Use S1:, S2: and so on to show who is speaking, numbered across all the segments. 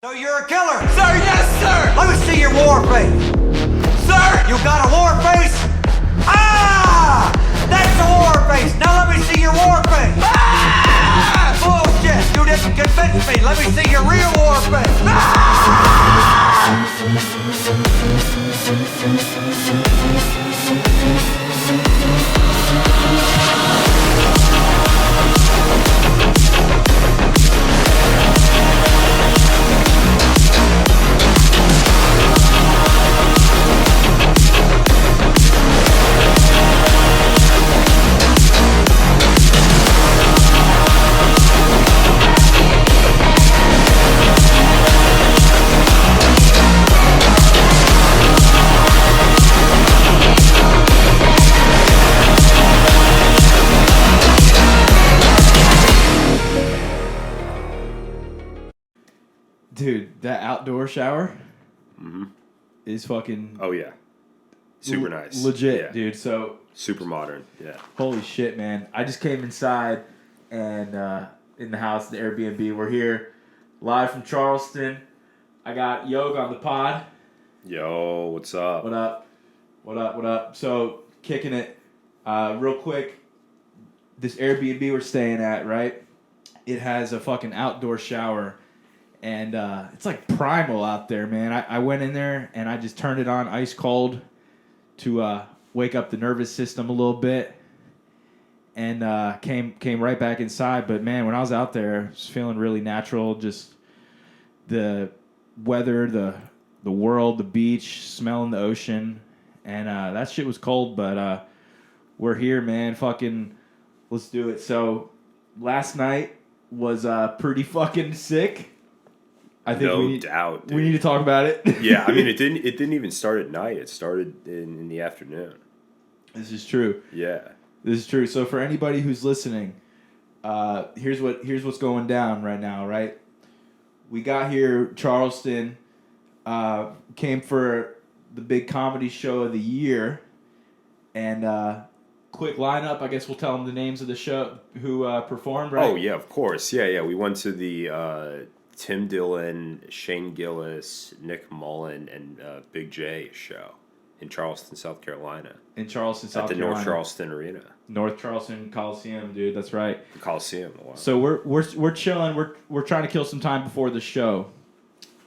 S1: So you're a killer?
S2: Sir, yes, sir!
S1: Let me see your war face.
S2: Sir!
S1: You got a war face? Ah! That's a war face. Now let me see your war face.
S2: Ah!
S1: Bullshit. You didn't convince me. Let me see your real war face.
S3: Dude, that outdoor shower is fucking
S4: Oh yeah, super nice,
S3: legit,
S4: yeah.
S3: dude. So
S4: Super modern, yeah.
S3: holy shit, man! I just came inside and in the house, the Airbnb. We're here live from Charleston. I got Yog on the pod.
S4: Yo, what's up?
S3: What up? What up? What up? So kicking it, real quick. This Airbnb we're staying at, right? It has a fucking outdoor shower. And it's like primal out there, man. I went in there and I just turned it on ice cold to wake up the nervous system a little bit, and came right back inside. But man, when I was out there, I was feeling really natural. Just the weather, the world, the beach, smelling the ocean, and that shit was cold. But we're here, man. Fucking, let's do it. So last night was pretty fucking sick. I think
S4: No doubt, dude.
S3: we need to talk about it.
S4: Yeah, I mean, it didn't even start at night. It started in the afternoon.
S3: This is true.
S4: Yeah.
S3: This is true. So for anybody who's listening, here's what's going down right now. Right, we got here. Charleston came for the big comedy show of the year, and quick lineup. I guess we'll tell them the names of the show who performed. Right.
S4: Oh yeah, of course. Yeah. We went to the Tim Dillon, Shane Gillis, Nick Mullen, and Big J show in Charleston, South Carolina.
S3: In Charleston, South
S4: At the
S3: Carolina.
S4: North Charleston Arena.
S3: North Charleston Coliseum, dude. That's right.
S4: The Coliseum. Wow.
S3: So we're chilling. We're trying to kill some time before the show.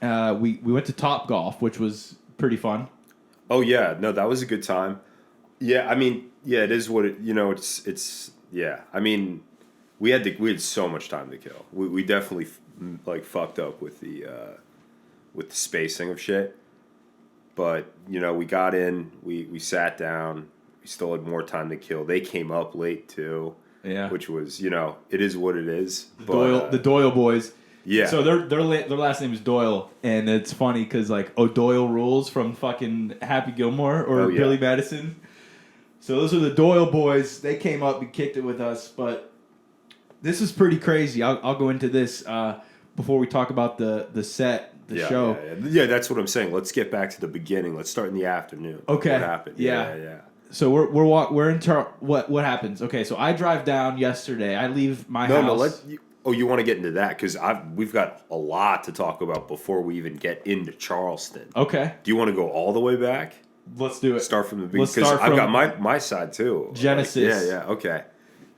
S3: We went to Top Golf, which was pretty fun.
S4: Oh yeah, no, that was a good time. Yeah, I mean, yeah, it is what it. You know, it's. Yeah, I mean, we had so much time to kill. We definitely like fucked up with the spacing of shit. But you know, we got in, we sat down, we still had more time to kill. They came up late too.
S3: Yeah.
S4: Which was, you know, it is what it is.
S3: The Doyle boys.
S4: Yeah.
S3: So their last name is Doyle, and it's funny because like O'Doyle rules from fucking Happy Gilmore or Billy Madison. So those are the Doyle boys. They came up and kicked it with us, but this is pretty crazy. I'll go into this before we talk about the set, show.
S4: Yeah, that's what I'm saying. Let's get back to the beginning. Let's start in the afternoon.
S3: Okay.
S4: What happened? Yeah.
S3: So we're in what happens? Okay, so I drive down yesterday. I leave my house.
S4: You want to get into that because we've got a lot to talk about before we even get into Charleston.
S3: Okay.
S4: Do you want to go all the way back?
S3: Let's do it.
S4: Start from the beginning because I've got my side too.
S3: Genesis.
S4: Like, yeah. Okay.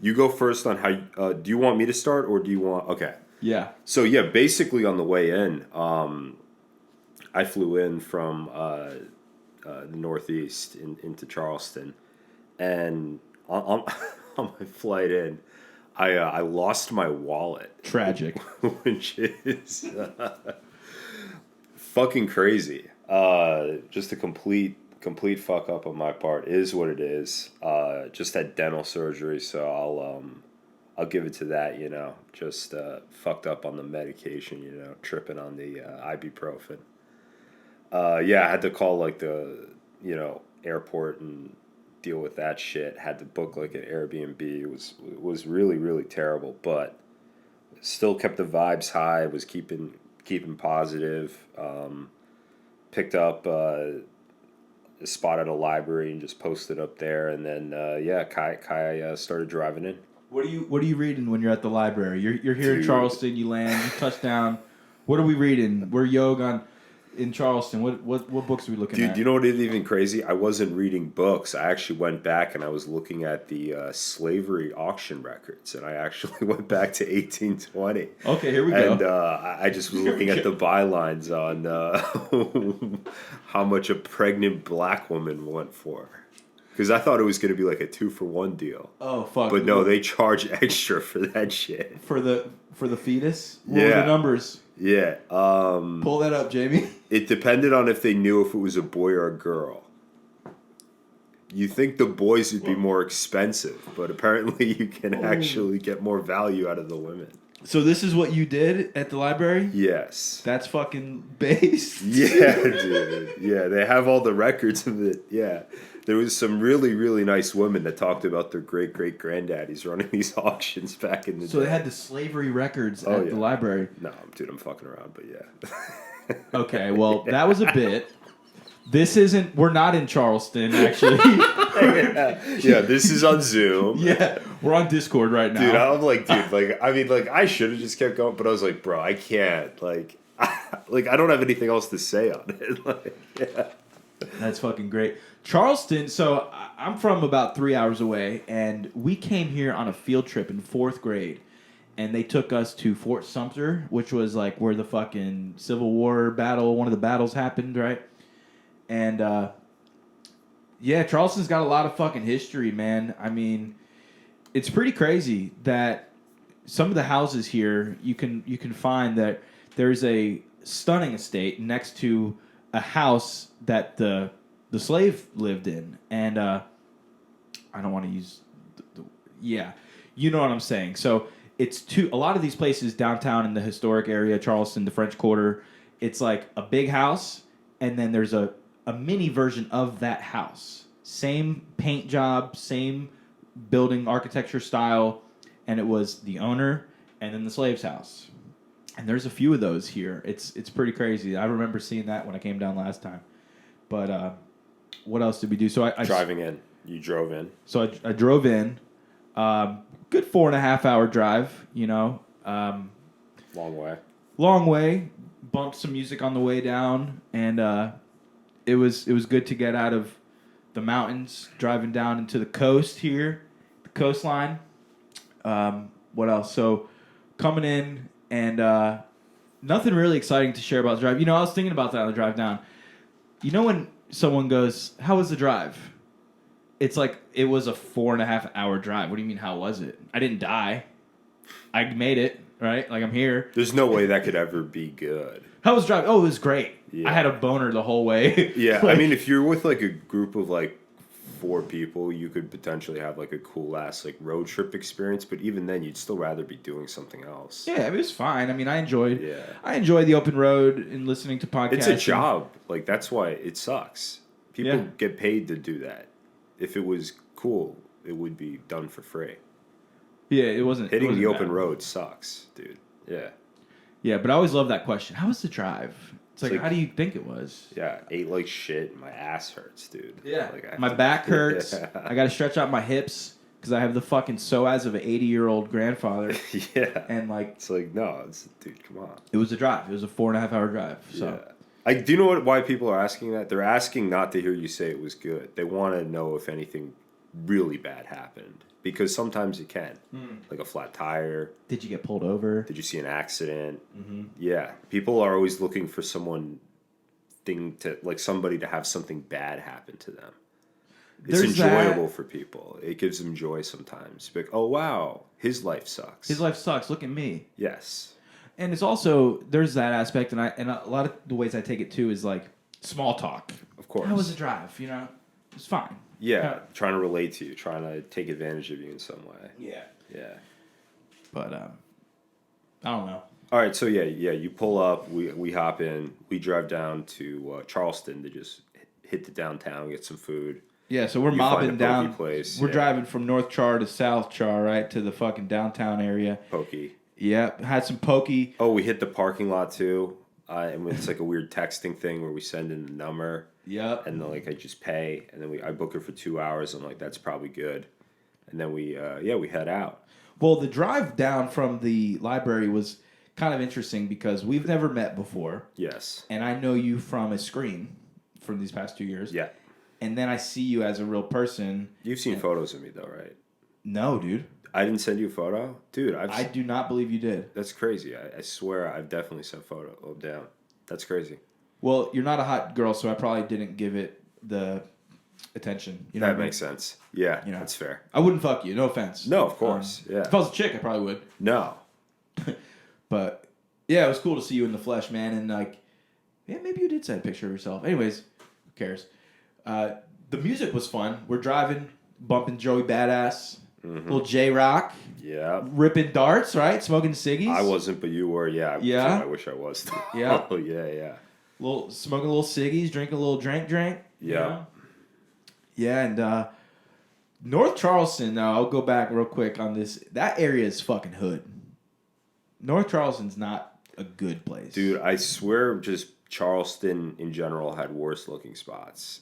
S4: You go first on how. Do you want me to start or do you want? Okay.
S3: Yeah.
S4: So yeah, basically on the way in, I flew in from the Northeast into Charleston, and on my flight in, I lost my wallet.
S3: Tragic.
S4: Which is fucking crazy. Just a complete fuck up on my part. It is what it is. Just had dental surgery, so I'll give it to that, you know. Just fucked up on the medication, you know, tripping on the ibuprofen. Yeah, I had to call like the, you know, airport and deal with that shit. Had to book like an Airbnb. It was really, really terrible, but still kept the vibes high, was keeping positive. Picked up a spot at a library and just posted up there, and then Kai started driving in.
S3: What are you reading when you're at the library? You're here in Charleston. You land, you touch down. What are we reading? We're in Charleston. What books are we looking at?
S4: Dude, you know what is even crazy? I wasn't reading books. I actually went back and I was looking at the slavery auction records, and I actually went back to 1820.
S3: Okay, here we go.
S4: And I just was looking at the bylines on how much a pregnant black woman went for. Because I thought it was going to be like a 2-for-1 deal.
S3: Oh fuck!
S4: But no, they charge extra for that shit.
S3: For the fetus. What
S4: Yeah.
S3: were the numbers?
S4: Yeah.
S3: Pull that up, Jamie.
S4: It depended on if they knew if it was a boy or a girl. You think the boys would be more expensive, but apparently you can actually get more value out of the women.
S3: So this is what you did at the library?
S4: Yes.
S3: That's fucking based.
S4: Yeah, dude. Yeah, they have all the records of it. Yeah. There was some really, really nice women that talked about their great-great-granddaddies running these auctions back in the day.
S3: So they had the slavery records at the library.
S4: No, dude, I'm fucking around, but yeah.
S3: Okay, well, that was a bit. This isn't... We're not in Charleston, actually.
S4: Yeah, this is on Zoom.
S3: Yeah, we're on Discord right now.
S4: Dude, I'm like, I should have just kept going, but I was like, bro, I can't. Like, I don't have anything else to say on it. Like, yeah.
S3: That's fucking great. Charleston, so I'm from about 3 hours away, and we came here on a field trip in 4th grade, and they took us to Fort Sumter, which was like where the fucking Civil War battle, one of the battles happened, right? And, yeah, Charleston's got a lot of fucking history, man. I mean, it's pretty crazy that some of the houses here, you can find that there's a stunning estate next to a house that the slave lived in, and I don't want to use yeah, you know what I'm saying. So it's a lot of these places downtown in the historic area, Charleston, the French Quarter, it's like a big house, and then there's a mini version of that house. Same paint job, same building architecture style, and it was the owner and then the slave's house. And there's a few of those here. It's pretty crazy. I remember seeing that when I came down last time. But what else did we do? So I
S4: Driving in. You drove in.
S3: So I drove in. Good 4.5 hour drive, you know.
S4: Long way.
S3: Long way. Bumped some music on the way down, and it was good to get out of the mountains, driving down into the coast here, the coastline. What else? So coming in, and nothing really exciting to share about the drive. You know, I was thinking about that on the drive down. You know when someone goes, "How was the drive?" It's like, it was a 4.5 hour drive. What do you mean, how was it? I didn't die. I made it, right? Like, I'm here.
S4: There's no way that could ever be good.
S3: How was the drive? Oh, it was great.
S4: Yeah.
S3: I had a boner the whole way.
S4: Yeah,
S3: Like,
S4: I mean, if you're with, like, a group of, like, 4 people, you could potentially have, like, a cool-ass, like, road trip experience, but even then, you'd still rather be doing something else.
S3: yeah, it was fine. I mean, I enjoyed
S4: Yeah.
S3: the open road and listening to podcasts.
S4: It's a job. Like, that's why it sucks. People
S3: Yeah.
S4: get paid to do that. If it was cool, it would be done for free.
S3: Yeah, it wasn't.
S4: Hitting the
S3: bad.
S4: open road sucks, dude. Yeah.
S3: Yeah, but I always love that question. How was the drive? It's like,
S4: like-
S3: how do you think it was?
S4: Yeah, ate like shit. And my ass hurts, dude.
S3: Yeah,
S4: Like, I
S3: my
S4: have to-
S3: back hurts.
S4: Yeah.
S3: I got to stretch out my hips because I have the fucking psoas of an 80-year-old grandfather.
S4: Yeah.
S3: And like,
S4: It's like, no, dude, come on.
S3: it was a drive. It was a 4.5 hour drive. So
S4: Yeah. Do you know why people are asking that? They're asking not to hear you say it was good. They want to know if anything really bad happened. Because sometimes it can. Like a flat tire.
S3: did you get pulled over?
S4: Did you see an accident? Mm-hmm. Yeah. People are always looking for somebody to have something bad happen to them. It's
S3: There's
S4: enjoyable
S3: that.
S4: for people. It gives them joy sometimes. Like, oh, wow, his life sucks.
S3: His life sucks. Look at me.
S4: Yes.
S3: And it's also, there's that aspect, and a lot of the ways I take it too is like small talk.
S4: Of course.
S3: How was the drive? You know, it's fine.
S4: Yeah, trying to relate to you, trying to take advantage of you in some way.
S3: Yeah.
S4: Yeah.
S3: But I don't know.
S4: All right, so yeah, you pull up, we hop in, we drive down to Charleston to just hit the downtown, get some food.
S3: Yeah, so we're
S4: You find
S3: mobbing
S4: a
S3: down.
S4: pokey place,
S3: We're
S4: yeah.
S3: driving from North Char to South Char, right, to the fucking downtown area.
S4: Pokey.
S3: Yeah, had some pokey.
S4: Oh, we hit the parking lot too, and it's like a weird texting thing where we send in the number.
S3: Yep.
S4: And then, like, I just pay, and then I book her for 2 hours. I'm like, that's probably good. And then we head out.
S3: Well, the drive down from the library was kind of interesting because we've never met before.
S4: Yes.
S3: And I know you from a screen from these past 2 years.
S4: Yeah.
S3: And then I see you as a real person.
S4: You've seen photos of me though, right?
S3: No, dude.
S4: I didn't send you a photo? Dude,
S3: I do not believe you did.
S4: That's crazy. I swear I've definitely sent a photo. Oh, damn. That's crazy.
S3: Well, you're not a hot girl, so I probably didn't give it the attention. You know
S4: That
S3: what I mean?
S4: makes sense. Yeah,
S3: You know.
S4: that's fair.
S3: I wouldn't fuck you. No offense.
S4: No, of course. Yeah.
S3: If I was a chick, I probably would.
S4: No.
S3: But yeah, it was cool to see you in the flesh, man. And like, yeah, maybe you did send a picture of yourself. Anyways, who cares? The music was fun. We're driving, bumping Joey Badass, little J Rock,
S4: Yeah.
S3: ripping darts, right? Smoking ciggies.
S4: I wasn't, but you were. Yeah.
S3: Yeah?
S4: I wish I was.
S3: Yeah.
S4: Oh, yeah.
S3: Smoking a little ciggies, drinking a little drink. you
S4: Yeah.
S3: know? Yeah, and North Charleston, now I'll go back real quick on this. That area is fucking hood. North Charleston's not a good place.
S4: Dude, I swear just Charleston in general had worse looking spots.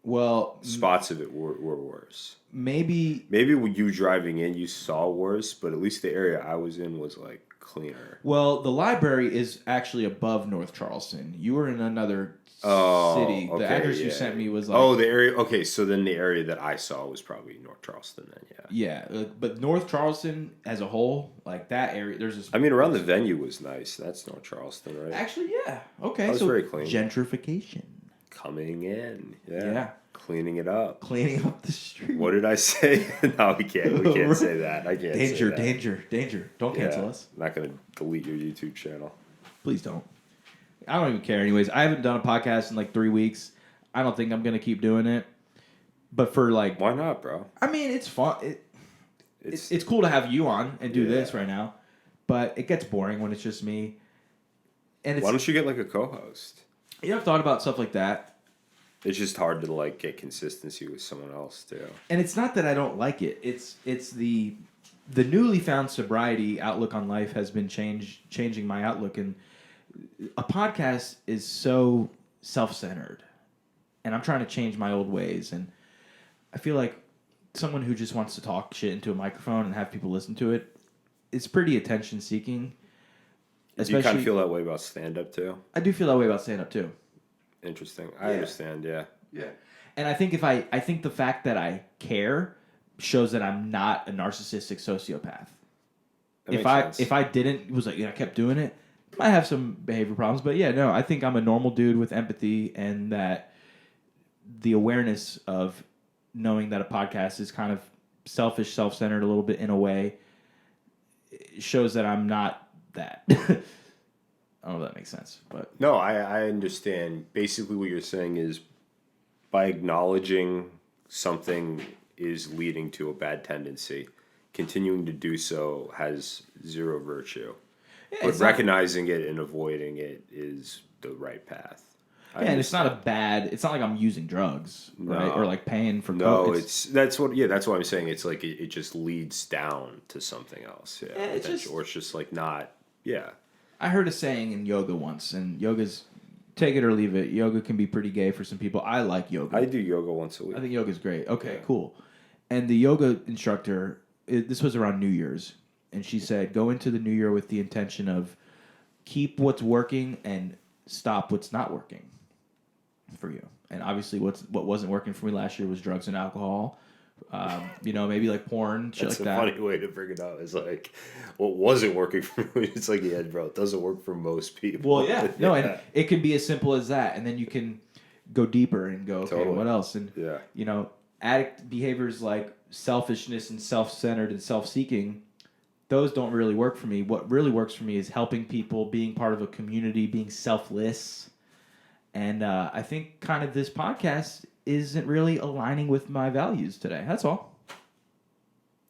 S3: Well,
S4: Spots of it were worse.
S3: maybe
S4: Maybe when you driving in, you saw worse, but at least the area I was in was like cleaner.
S3: Well, the library is actually above North Charleston. You were in another city.
S4: Okay,
S3: The address you
S4: yeah.
S3: sent me was like...
S4: Oh, the area. Okay, so then the area that I saw was probably North Charleston then, yeah.
S3: Yeah, but North Charleston as a whole, like that area, there's this...
S4: I mean, around the venue was nice. That's North Charleston, right?
S3: Actually, yeah. Okay,
S4: That was
S3: so
S4: very clean.
S3: gentrification.
S4: Coming in. Yeah.
S3: Yeah.
S4: Cleaning it up.
S3: Cleaning up the street.
S4: What did I say? No, we can't. We can't say that. I can't say that.
S3: Danger. Don't cancel
S4: Yeah.
S3: us.
S4: I'm not going to delete your YouTube channel.
S3: Please don't. I don't even care anyways. I haven't done a podcast in like 3 weeks. I don't think I'm going to keep doing it. But for like...
S4: Why not, bro?
S3: I mean, it's fun. It's cool to have you on and do this right now. But it gets boring when it's just me. And it's...
S4: Why don't you get like a co-host?
S3: You know, I've thought about stuff like that.
S4: It's just hard to like get consistency with someone else too.
S3: And it's not that I don't like it. It's the newly found sobriety outlook on life has been changing my outlook. And a podcast is so self-centered. And I'm trying to change my old ways. And I feel like someone who just wants to talk shit into a microphone and have people listen to it is pretty attention-seeking.
S4: Do you kind of feel that way about stand-up too?
S3: I do feel that way about stand-up too.
S4: Interesting. I understand, yeah.
S3: Yeah. And I think I think the fact that I care shows that I'm not a narcissistic sociopath. If I didn't, was like, I kept doing it, I might have some behavior problems. But yeah, no, I think I'm a normal dude with empathy, and that the awareness of knowing that a podcast is kind of selfish, self-centered a little bit in a way shows that I'm not that. I don't know if that makes sense, but
S4: No, I understand. Basically what you're saying is by acknowledging something is leading to a bad tendency, continuing to do so has zero virtue.
S3: yeah,
S4: But
S3: it's not,
S4: recognizing it and avoiding it is the right path.
S3: and it's not a bad. It's not like I'm using drugs, right, or like paying for.
S4: No, that's what I'm saying. It's like it just leads down to something else. Yeah,
S3: it's just-
S4: or it's just like not. Yeah.
S3: I heard a saying in yoga once, and yoga's take it or leave it. Yoga can be pretty gay for some people. I like yoga.
S4: I do yoga once a week.
S3: I think yoga's great. Okay, cool. And the yoga instructor, this was around New Year's, and she said, go into the new year with the intention of keep what's working and stop what's not working for you. And obviously what wasn't working for me last year was drugs and alcohol. Maybe like porn, shit
S4: That's
S3: like
S4: a
S3: that.
S4: funny way to bring it up. It's like, what wasn't working for me? It's like, yeah, bro, it doesn't work for most people.
S3: Well, yeah. No, and it can be as simple as that. And then you can go deeper and go, okay,
S4: Totally.
S3: what else? And,
S4: Yeah.
S3: Addict behaviors like selfishness and self-centered and self-seeking, those don't really work for me. What really works for me is helping people, being part of a community, being selfless. And I think kind of this podcast isn't really aligning with my values today. That's all.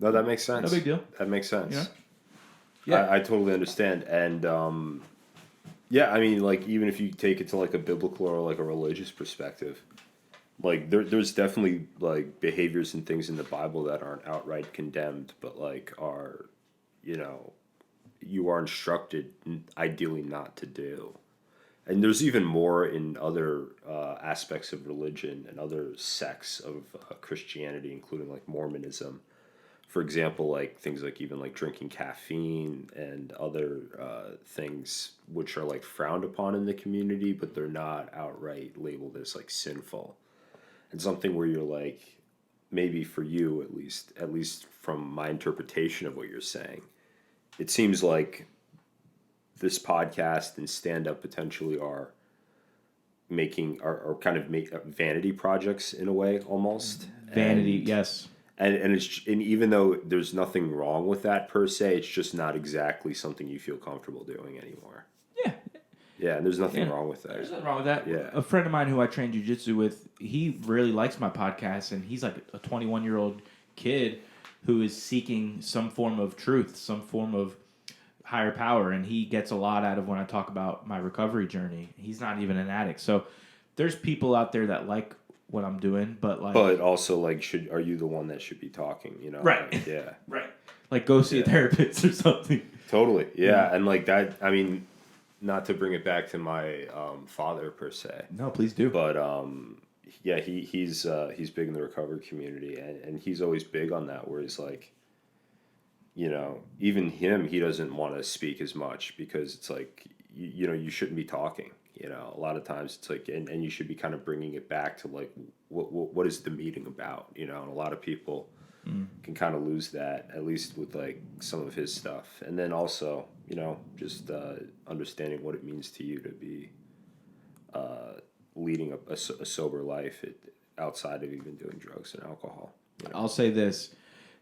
S4: No, that makes sense.
S3: No big deal.
S4: That makes sense.
S3: You know? Yeah.
S4: I totally understand. And, I mean, like, even if you take it to, like, a biblical or, like, a religious perspective, like, there's definitely, like, behaviors and things in the Bible that aren't outright condemned, but, like, are, you are instructed ideally not to do. And there's even more in other aspects of religion and other sects of Christianity, including, like, Mormonism, for example, like things like even like drinking caffeine and other things which are like frowned upon in the community, but they're not outright labeled as like sinful. And something where you're like, maybe for you at least from my interpretation of what you're saying, it seems like this podcast and stand up potentially are kind of vanity projects in a way almost.
S3: Vanity, yes.
S4: And even though there's nothing wrong with that per se, it's just not exactly something you feel comfortable doing anymore.
S3: Yeah.
S4: Yeah, and there's nothing wrong with that.
S3: There's nothing wrong with that.
S4: Yeah.
S3: A friend of mine who I trained jiu-jitsu with, he really likes my podcast, and he's like a 21-year-old kid who is seeking some form of truth, some form of higher power, and he gets a lot out of when I talk about my recovery journey. He's not even an addict. So there's people out there that like what I'm doing, but
S4: also like are you the one that should be talking, you know?
S3: Right.
S4: Like, yeah.
S3: Right. Like go see a therapist or something.
S4: Totally. Yeah, and like that, I mean, not to bring it back to my father per se.
S3: No, please do.
S4: But yeah, he's big in the recovery community, and he's always big on that, where he's like, you know, even he doesn't want to speak as much because it's like, you know, you shouldn't be talking. You know, a lot of times it's like, and you should be kind of bringing it back to like, what is the meeting about? You know, and a lot of people can kind of lose that, at least with like some of his stuff. And then also, you know, just understanding what it means to you to be leading a sober life outside of even doing drugs and alcohol. You know?
S3: I'll say this.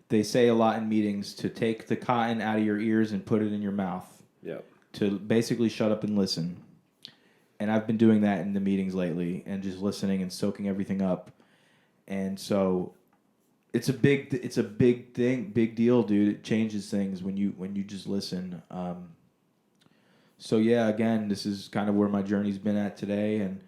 S3: They say a lot in meetings to take the cotton out of your ears and put it in your mouth.
S4: Yep.
S3: To basically shut up and listen. And I've been doing that in the meetings lately and just listening and soaking everything up. And so it's a big deal, dude. It changes things when you just listen. So yeah, again, this is kind of where my journey's been at today, and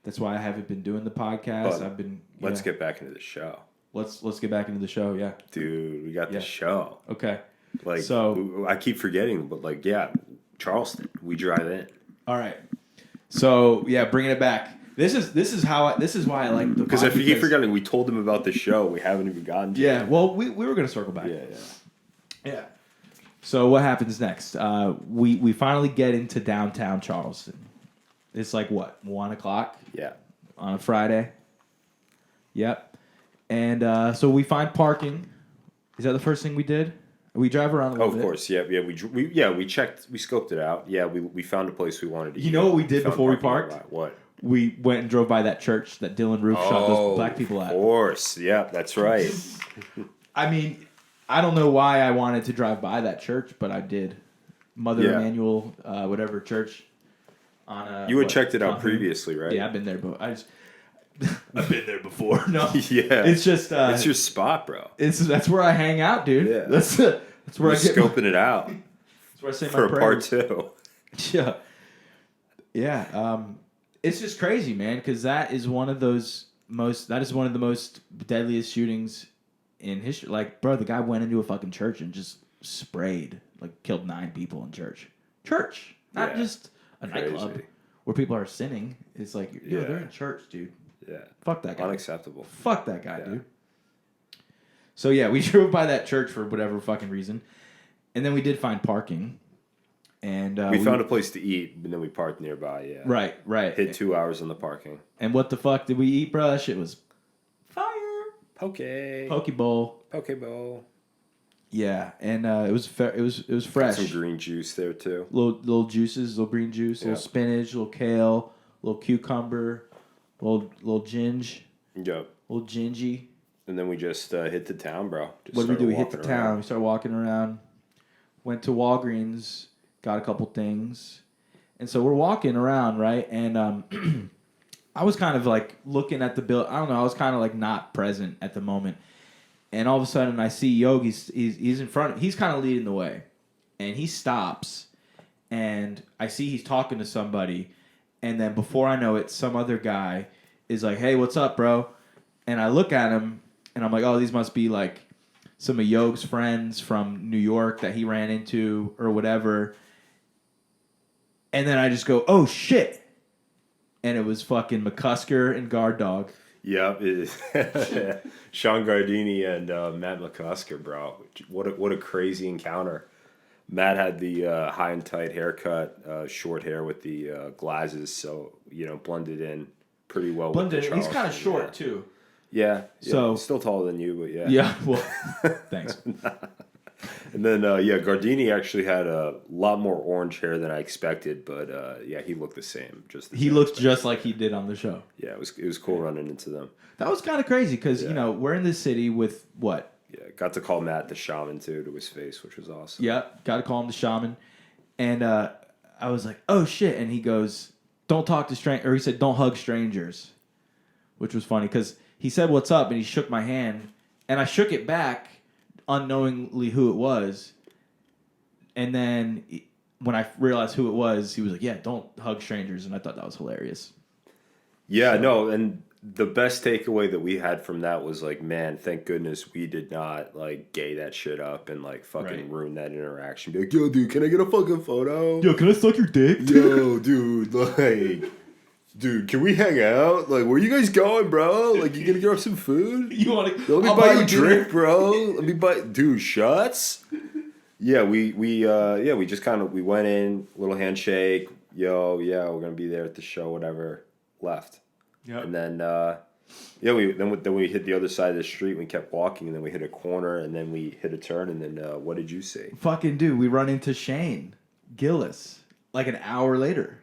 S3: that's why I haven't been doing the podcast.
S4: But let's get back into the show.
S3: Let's get back into the show, yeah.
S4: Dude, we got the show.
S3: Okay.
S4: Like,
S3: so
S4: I keep forgetting, but like, yeah, Charleston, we drive in.
S3: All right. So yeah, bringing it back. This is why I like the
S4: because I keep forgetting. We told them about the show. We haven't even gotten to
S3: it.
S4: it.
S3: Well, we were gonna circle back. Yeah. So what happens next? We finally get into downtown Charleston. It's like what, 1:00?
S4: Yeah.
S3: On a Friday. Yep. And so we find parking. Is that the first thing we did? We drive around a little bit.
S4: Of course, yeah. We checked, we scoped it out. Yeah, we found a place we wanted to eat.
S3: You know what we did before we parked?
S4: What?
S3: We went and drove by that church that Dylan Roof shot those black people at.
S4: Of course, yeah, that's right.
S3: I mean, I don't know why I wanted to drive by that church, but I did. Mother Emmanuel, whatever church.
S4: You had checked it out previously, right?
S3: Yeah, I've been there, but I've been there before. No,
S4: yeah,
S3: it's just
S4: it's your spot, bro.
S3: That's where I hang out, dude.
S4: Yeah,
S3: that's where I get
S4: scoping it out.
S3: That's where I say
S4: for
S3: my
S4: prayers.
S3: Part
S4: 2.
S3: Yeah. It's just crazy, man, because that is one of the most deadliest shootings in history. Like, bro, the guy went into a fucking church and just sprayed, like, killed 9 people in church. Not just a nightclub where people are sinning. It's like, they're in church, dude.
S4: Yeah.
S3: Fuck that guy.
S4: Unacceptable.
S3: Fuck that guy, dude. So, yeah, we drove by that church for whatever fucking reason. And then we did find parking. And
S4: we found a place to eat, and then we parked nearby, yeah.
S3: Right.
S4: Hit 2 hours on the parking.
S3: And what the fuck did we eat, bro? That shit was fire. Poke bowl. Yeah, and it was fresh.
S4: Got some green juice there too.
S3: Little juices, little green juice, little spinach, little kale, little cucumber, little ginge.
S4: Yep.
S3: Little gingy.
S4: And then we just hit the town, bro.
S3: What did we do? We hit the town. We started walking around. Went to Walgreens. Got a couple things. And so we're walking around, right? And I was kind of like looking at the bill. I don't know. I was kind of like not present at the moment. And all of a sudden I see Yogi. He's in front. He's kind of leading the way. And he stops. And I see he's talking to somebody. And then before I know it, some other guy is like, hey, what's up, bro? And I look at him. And I'm like, oh, these must be like some of Yoge's friends from New York that he ran into or whatever. And then I just go, oh, shit. And it was fucking McCusker and Guard Dog.
S4: Yep, it is. Sean Gardini and Matt McCusker, bro. What a crazy encounter. Matt had the high and tight haircut, short hair with the glasses, so blended in pretty well.
S3: Blended.
S4: With the
S3: He's kind of
S4: Charleston,
S3: short too.
S4: Yeah.
S3: So
S4: he's still taller than you, but yeah.
S3: Yeah. Well, thanks.
S4: And then Gardini actually had a lot more orange hair than I expected, but he looked the same.
S3: He looked just like he did on the show.
S4: Yeah, it was cool running into them.
S3: That was kind of crazy because we're in this city with what?
S4: Yeah, got to call Matt the shaman too to his face, which was awesome.
S3: Yeah, got to call him the shaman, and I was like, oh shit, and he goes, don't talk to strangers, or he said, don't hug strangers, which was funny because he said what's up and he shook my hand, and I shook it back, unknowingly who it was, and then when I realized who it was, he was like, yeah, don't hug strangers, and I thought that was hilarious.
S4: Yeah, no, and the best takeaway that we had from that was like, man, thank goodness we did not like gay that shit up and like fucking ruin that interaction. Be like, yo, dude, can I get a fucking photo?
S3: Yo, can I suck your dick?
S4: Yo, dude, like, dude, can we hang out? Like, where you guys going, bro? Like, you gonna get us some food?
S3: You want to?
S4: Let me buy you a drink, bro. Let me buy, dude, shots. Yeah, we just kind of, we went in, little handshake. Yo, yeah, we're gonna be there at the show, whatever. Left. Yep. And then we hit the other side of the street. We kept walking, and then we hit a corner, and then we hit a turn, and then what did you see?
S3: Fucking dude, we run into Shane Gillis like an hour later.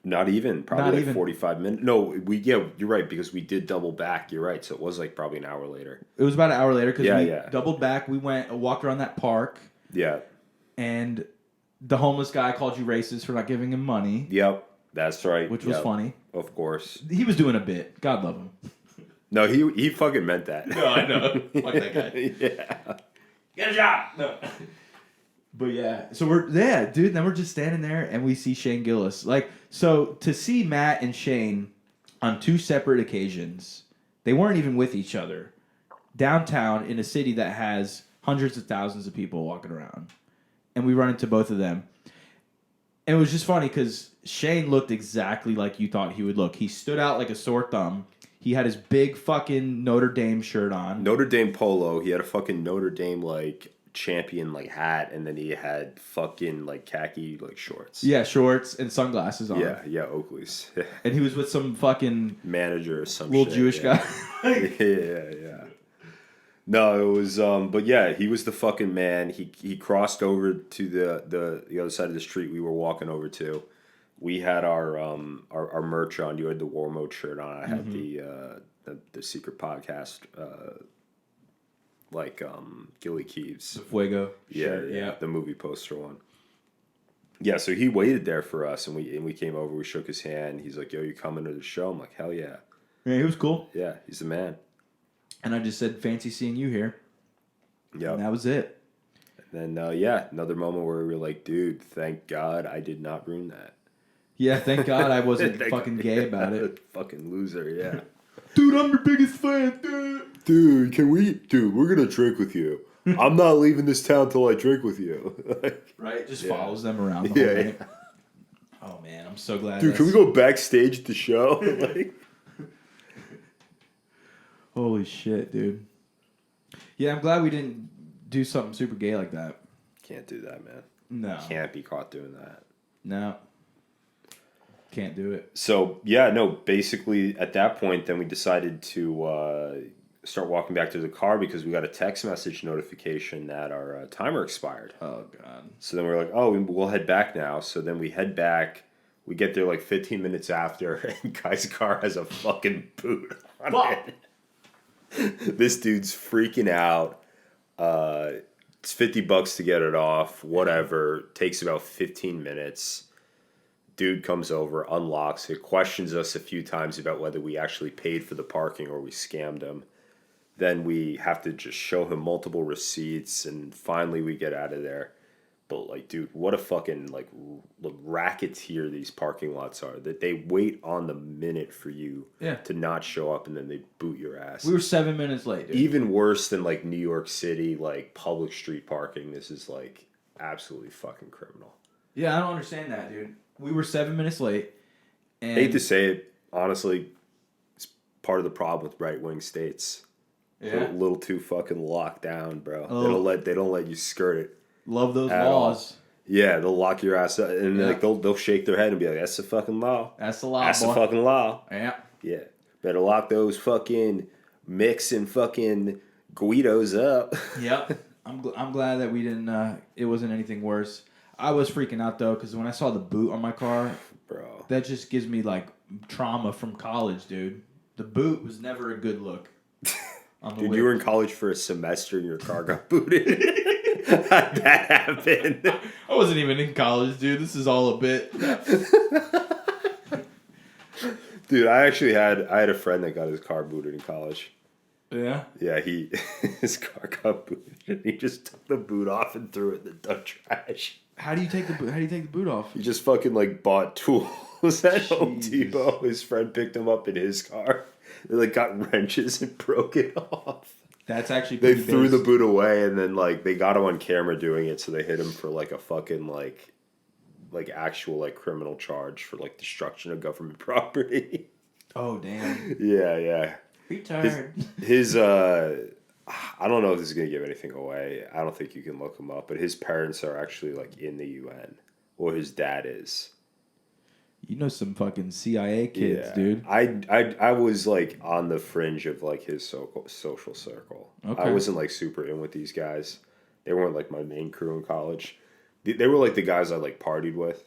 S4: Not even, probably 45 minutes. No, you're right, because we did double back. You're right, so it was like probably an hour later.
S3: It was about an hour later because we doubled back. We walked around that park.
S4: Yeah.
S3: And the homeless guy called you racist for not giving him money.
S4: Yep, that's right.
S3: Which was funny.
S4: Of course.
S3: He was doing a bit. God love him.
S4: No, he fucking meant that.
S3: No, I know. Fuck that guy.
S4: Yeah.
S3: Get a job. No. But yeah, so dude. Then we're just standing there and we see Shane Gillis. Like, so to see Matt and Shane on two separate occasions, they weren't even with each other, downtown in a city that has hundreds of thousands of people walking around, and we run into both of them. And it was just funny because Shane looked exactly like you thought he would look. He stood out like a sore thumb. He had his big fucking Notre Dame shirt on.
S4: Notre Dame polo. He had a fucking Notre Dame like champion like hat, and then he had fucking like khaki like shorts.
S3: Yeah, shorts and sunglasses on.
S4: Yeah, Oakley's.
S3: And he was with some fucking
S4: manager or some
S3: little
S4: shit,
S3: Jewish guy.
S4: Yeah. No, it was but yeah, he was the fucking man. He crossed over to the other side of the street we were walking over to. We had our merch on. You had the War Mode shirt on. I had the secret podcast Gilly Keeves.
S3: The Fuego.
S4: Yeah, the movie poster one. Yeah, so he waited there for us, and we came over. We shook his hand. He's like, "Yo, you coming to the show?" I'm like, "Hell yeah!"
S3: Yeah, he was cool.
S4: Yeah, he's the man.
S3: And I just said, "Fancy seeing you here."
S4: Yeah,
S3: and that was it.
S4: And then another moment where we were like, "Dude, thank God I did not ruin that."
S3: Yeah, thank God I wasn't fucking gay about it.
S4: Fucking loser, yeah.
S3: Dude, I'm your biggest fan, dude.
S4: Dude, we're gonna drink with you. I'm not leaving this town till I drink with you.
S3: Right? Just follows them around the whole night. Oh man, I'm so glad.
S4: Dude, can we go backstage at the show?
S3: Holy shit, dude. Yeah, I'm glad we didn't do something super gay like that.
S4: Can't do that, man.
S3: No.
S4: Can't be caught doing that.
S3: No. Can't do it.
S4: So, basically at that point, then we decided to start walking back to the car because we got a text message notification that our timer expired.
S3: Oh, God.
S4: So then we were like, we'll head back now. So then we head back. We get there like 15 minutes after, and Guy's car has a fucking boot on it. This dude's freaking out. It's $50 to get it off. Whatever. Takes about 15 minutes. Dude comes over, unlocks it, questions us a few times about whether we actually paid for the parking or we scammed him. Then we have to just show him multiple receipts, and finally we get out of there. But like, dude, what a fucking like racketeer these parking lots are. That they wait on the minute for you to not show up, and then they boot your ass.
S3: We were 7 minutes late, dude.
S4: Even worse than like New York City, like public street parking. This is like absolutely fucking criminal.
S3: Yeah, I don't understand that, dude. We were 7 minutes late. And
S4: I hate to say it, honestly, it's part of the problem with right wing states.
S3: Yeah.
S4: A little too fucking locked down, bro.
S3: Oh.
S4: They don't let you skirt it.
S3: Love those
S4: At
S3: laws.
S4: Yeah, they'll lock your ass up, and
S3: Yeah.
S4: like they'll shake their head and be like, "That's the fucking law.
S3: That's the law,
S4: That's
S3: boy.
S4: the fucking law."
S3: Yeah.
S4: Yeah, better lock those fucking mixing fucking Guidos up.
S3: Yep. I'm glad that we didn't. It wasn't anything worse. I was freaking out though because when I saw the boot on my car,
S4: Bro,
S3: that just gives me like trauma from college, dude. The boot was never a good look. On the
S4: dude,
S3: whip.
S4: you were in college for a semester and your car got booted. How'd that happen?
S3: I wasn't even in college, dude. This is all a bit.
S4: Dude, I had a friend that got his car booted in college.
S3: Yeah.
S4: Yeah, his car got booted and he just took the boot off and threw it in the dump trash.
S3: How do you take the boot off?
S4: He just fucking like bought tools at Home
S3: Jesus.
S4: Depot. His friend picked him up in his car. They like got wrenches and broke it off.
S3: That's actually
S4: They
S3: pretty
S4: threw
S3: base.
S4: the boot away and then like they got him on camera doing it, so they hit him for like a fucking like actual like criminal charge for like destruction of government property.
S3: Oh damn.
S4: Yeah.
S3: Retard.
S4: His I don't know if this is gonna give anything away. I don't think you can look him up, but his parents are actually like in the UN, or his dad is.
S3: You know some fucking CIA kids,
S4: Yeah.
S3: dude.
S4: I was like on the fringe of like his social circle.
S3: Okay.
S4: I wasn't like super in with these guys. They weren't like my main crew in college. They were like the guys I like partied with,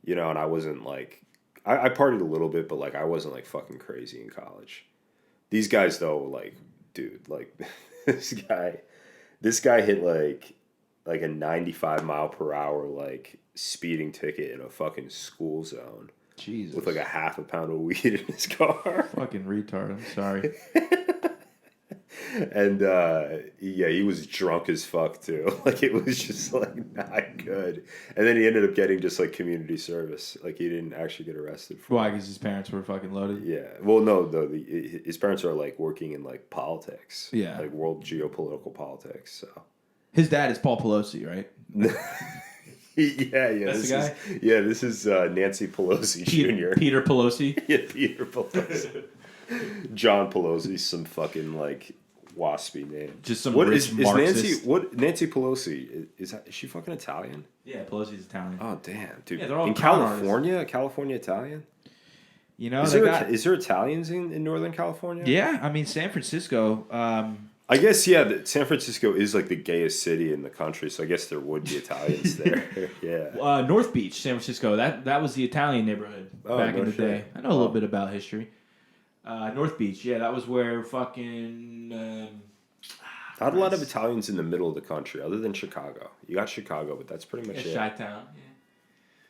S4: you know, and I wasn't like I partied a little bit, but like I wasn't like fucking crazy in college. These guys though, like, dude, like this guy hit like a 95 mile per hour like speeding ticket in a fucking school zone
S3: Jesus.
S4: with like a half a pound of weed in his car.
S3: Fucking retard. I'm sorry.
S4: And yeah, he was drunk as fuck too. Like it was just like not good. And then he ended up getting just like community service. Like he didn't actually get arrested for
S3: Why?
S4: it.
S3: Because his parents were fucking loaded.
S4: Yeah. Well, no, though his parents are like working in like politics.
S3: Yeah.
S4: Like world geopolitical politics. So.
S3: His dad is Paul Pelosi, right?
S4: Yeah.
S3: That's the guy?
S4: This is Nancy Pelosi Jr.
S3: Peter Pelosi.
S4: Yeah, Peter Pelosi. John Pelosi, some fucking like waspy name.
S3: Just some
S4: What
S3: rich
S4: is
S3: Marxist.
S4: Nancy Pelosi is she fucking Italian?
S3: Yeah, Pelosi's Italian.
S4: Oh damn, dude.
S3: Yeah, they're all
S4: in
S3: con
S4: California Italian?
S3: You know,
S4: Is
S3: they
S4: there
S3: got...
S4: is there Italians in Northern California?
S3: Yeah, I mean, San Francisco...
S4: I guess, yeah, San Francisco is like the gayest city in the country, so I guess there would be Italians there. Yeah.
S3: North Beach, San Francisco. That was the Italian neighborhood back
S4: no
S3: in the
S4: shit.
S3: day. I know a little bit about history. North Beach, yeah, that was where fucking...
S4: Not a lot of Italians in the middle of the country, other than Chicago. You got Chicago, but that's pretty much it.
S3: Chi-town,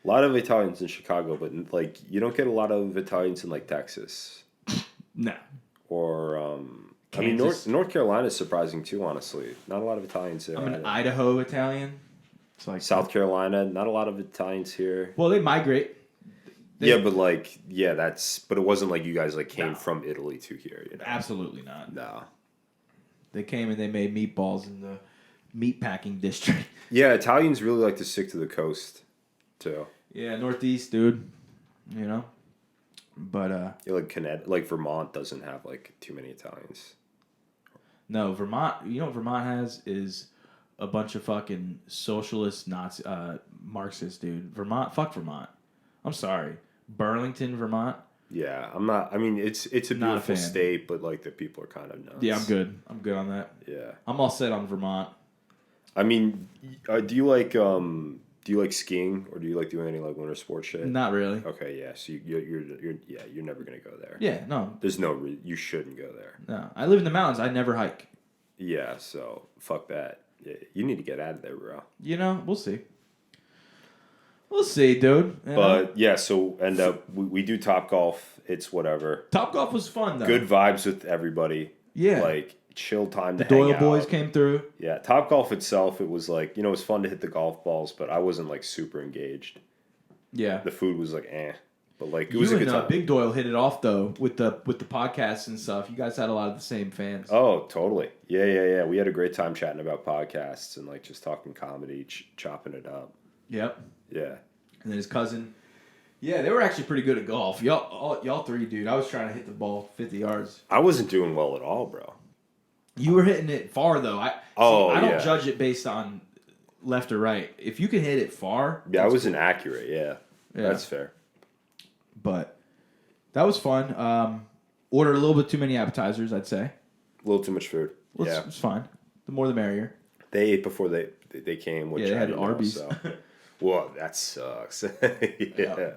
S4: A lot of Italians in Chicago, but like you don't get a lot of Italians in like Texas
S3: No.
S4: or I mean
S3: Kansas.
S4: North Carolina is surprising too. Honestly, not a lot of Italians there.
S3: I'm an
S4: either.
S3: Idaho Italian. It's like...
S4: South Carolina, not a lot of Italians here.
S3: Well, they migrate.
S4: Yeah, but like but it wasn't like you guys like came
S3: No.
S4: from Italy to here. You know?
S3: Absolutely not.
S4: No.
S3: They came and they made meatballs in the meatpacking district.
S4: Yeah, Italians really like to stick to the coast, too.
S3: Yeah, Northeast, dude. You know? But,
S4: Yeah, like Connecticut, like Vermont doesn't have like too many Italians.
S3: no, Vermont, you know what Vermont has is a bunch of fucking socialist Nazi, Marxists, dude. Fuck Vermont. I'm sorry. Burlington, Vermont.
S4: Yeah, I'm not. I mean, it's a
S3: Not a
S4: beautiful
S3: fan.
S4: state, but like the people are kind of nuts.
S3: Yeah, I'm good. I'm good on that.
S4: Yeah,
S3: I'm all set on Vermont.
S4: I mean, do you like skiing or do you like doing any like winter sports shit?
S3: Not really.
S4: Okay, yeah. So you're never gonna go there.
S3: Yeah, no.
S4: There's no you shouldn't go there.
S3: No. I live in the mountains. I never hike.
S4: Yeah, so fuck that. Yeah, you need to get out of there, bro.
S3: You know, we'll see. We'll see, dude. You know?
S4: But yeah, so we do Top Golf. It's whatever.
S3: Top Golf was fun, though.
S4: Good vibes with everybody.
S3: Yeah.
S4: Like chill time to
S3: The
S4: hang
S3: Doyle
S4: out.
S3: boys came through.
S4: Yeah, Top Golf itself, it was like, it was fun to hit the golf balls, but I wasn't like super engaged.
S3: Yeah.
S4: The food was like but like it
S3: You
S4: was a
S3: and
S4: good time.
S3: Big Doyle hit it off though with the podcasts and stuff. You guys had a lot of the same fans.
S4: Oh, totally. Yeah. We had a great time chatting about podcasts and like just talking comedy, chopping it up.
S3: Yep.
S4: Yeah.
S3: And then his cousin Yeah, they were actually pretty good at golf. Y'all three, dude. I was trying to hit the ball 50 yards.
S4: I wasn't doing well at all, bro.
S3: You were hitting it far though. I don't judge it based on left or right. If you can hit it far,
S4: yeah, I wasn't accurate. Yeah, that's fair.
S3: But that was fun. Ordered a little bit too many appetizers, I'd say.
S4: A little too much food.
S3: Well,
S4: yeah,
S3: it's fine. The more the merrier.
S4: They ate before they came. Which
S3: they had
S4: I didn't
S3: Arby's.
S4: Know, so. Well, that sucks. yeah.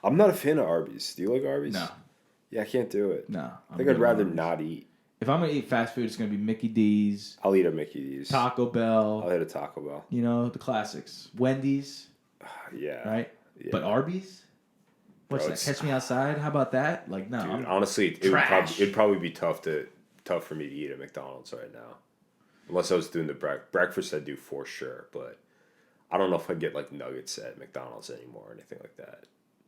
S4: I'm not a fan of Arby's. Do you like Arby's?
S3: No.
S4: Yeah, I can't do it.
S3: No.
S4: I think I'd rather not eat.
S3: If I'm going to eat fast food, it's going to be Mickey D's.
S4: I'll eat a Mickey D's.
S3: Taco Bell.
S4: I'll hit a Taco Bell.
S3: You know, the classics. Wendy's.
S4: Yeah.
S3: Right?
S4: Yeah.
S3: But Arby's? What's
S4: Bro,
S3: that? Catch me outside? How about that? Like, no.
S4: Dude, honestly, it'd probably be tough for me to eat at McDonald's right now. Unless I was doing the breakfast, I'd do for sure. But I don't know if I'd get like nuggets at McDonald's anymore or anything like that.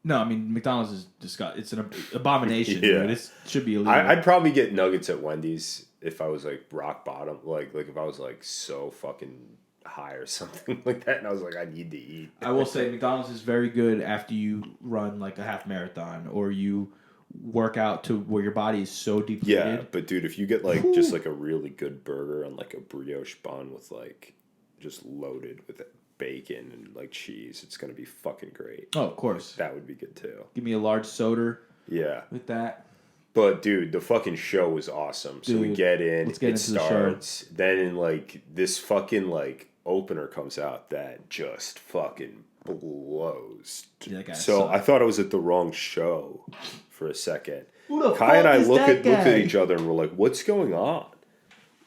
S3: No, I mean, McDonald's is disgusting. It's an abomination,
S4: yeah.
S3: dude. It should be illegal.
S4: I'd probably get nuggets at Wendy's if I was like rock bottom. Like if I was like so fucking high or something like that and I was like, I need to eat.
S3: I will say McDonald's is very good after you run like a half marathon or you work out to where your body is so depleted.
S4: Yeah, but dude, if you get like just like a really good burger on like a brioche bun with like just loaded with bacon and like cheese, it's gonna be fucking great.
S3: Oh, of course.
S4: That would be good too.
S3: Give me a large soda.
S4: Yeah.
S3: With that.
S4: But dude, the fucking show was awesome. So we get in, it starts, then like this fucking like opener comes out that just fucking blows.
S3: Yeah,
S4: so I thought I was at the wrong show for a second.
S3: Who the
S4: Kai and I
S3: fuck is
S4: look
S3: that
S4: at each other and we're like, what's going on?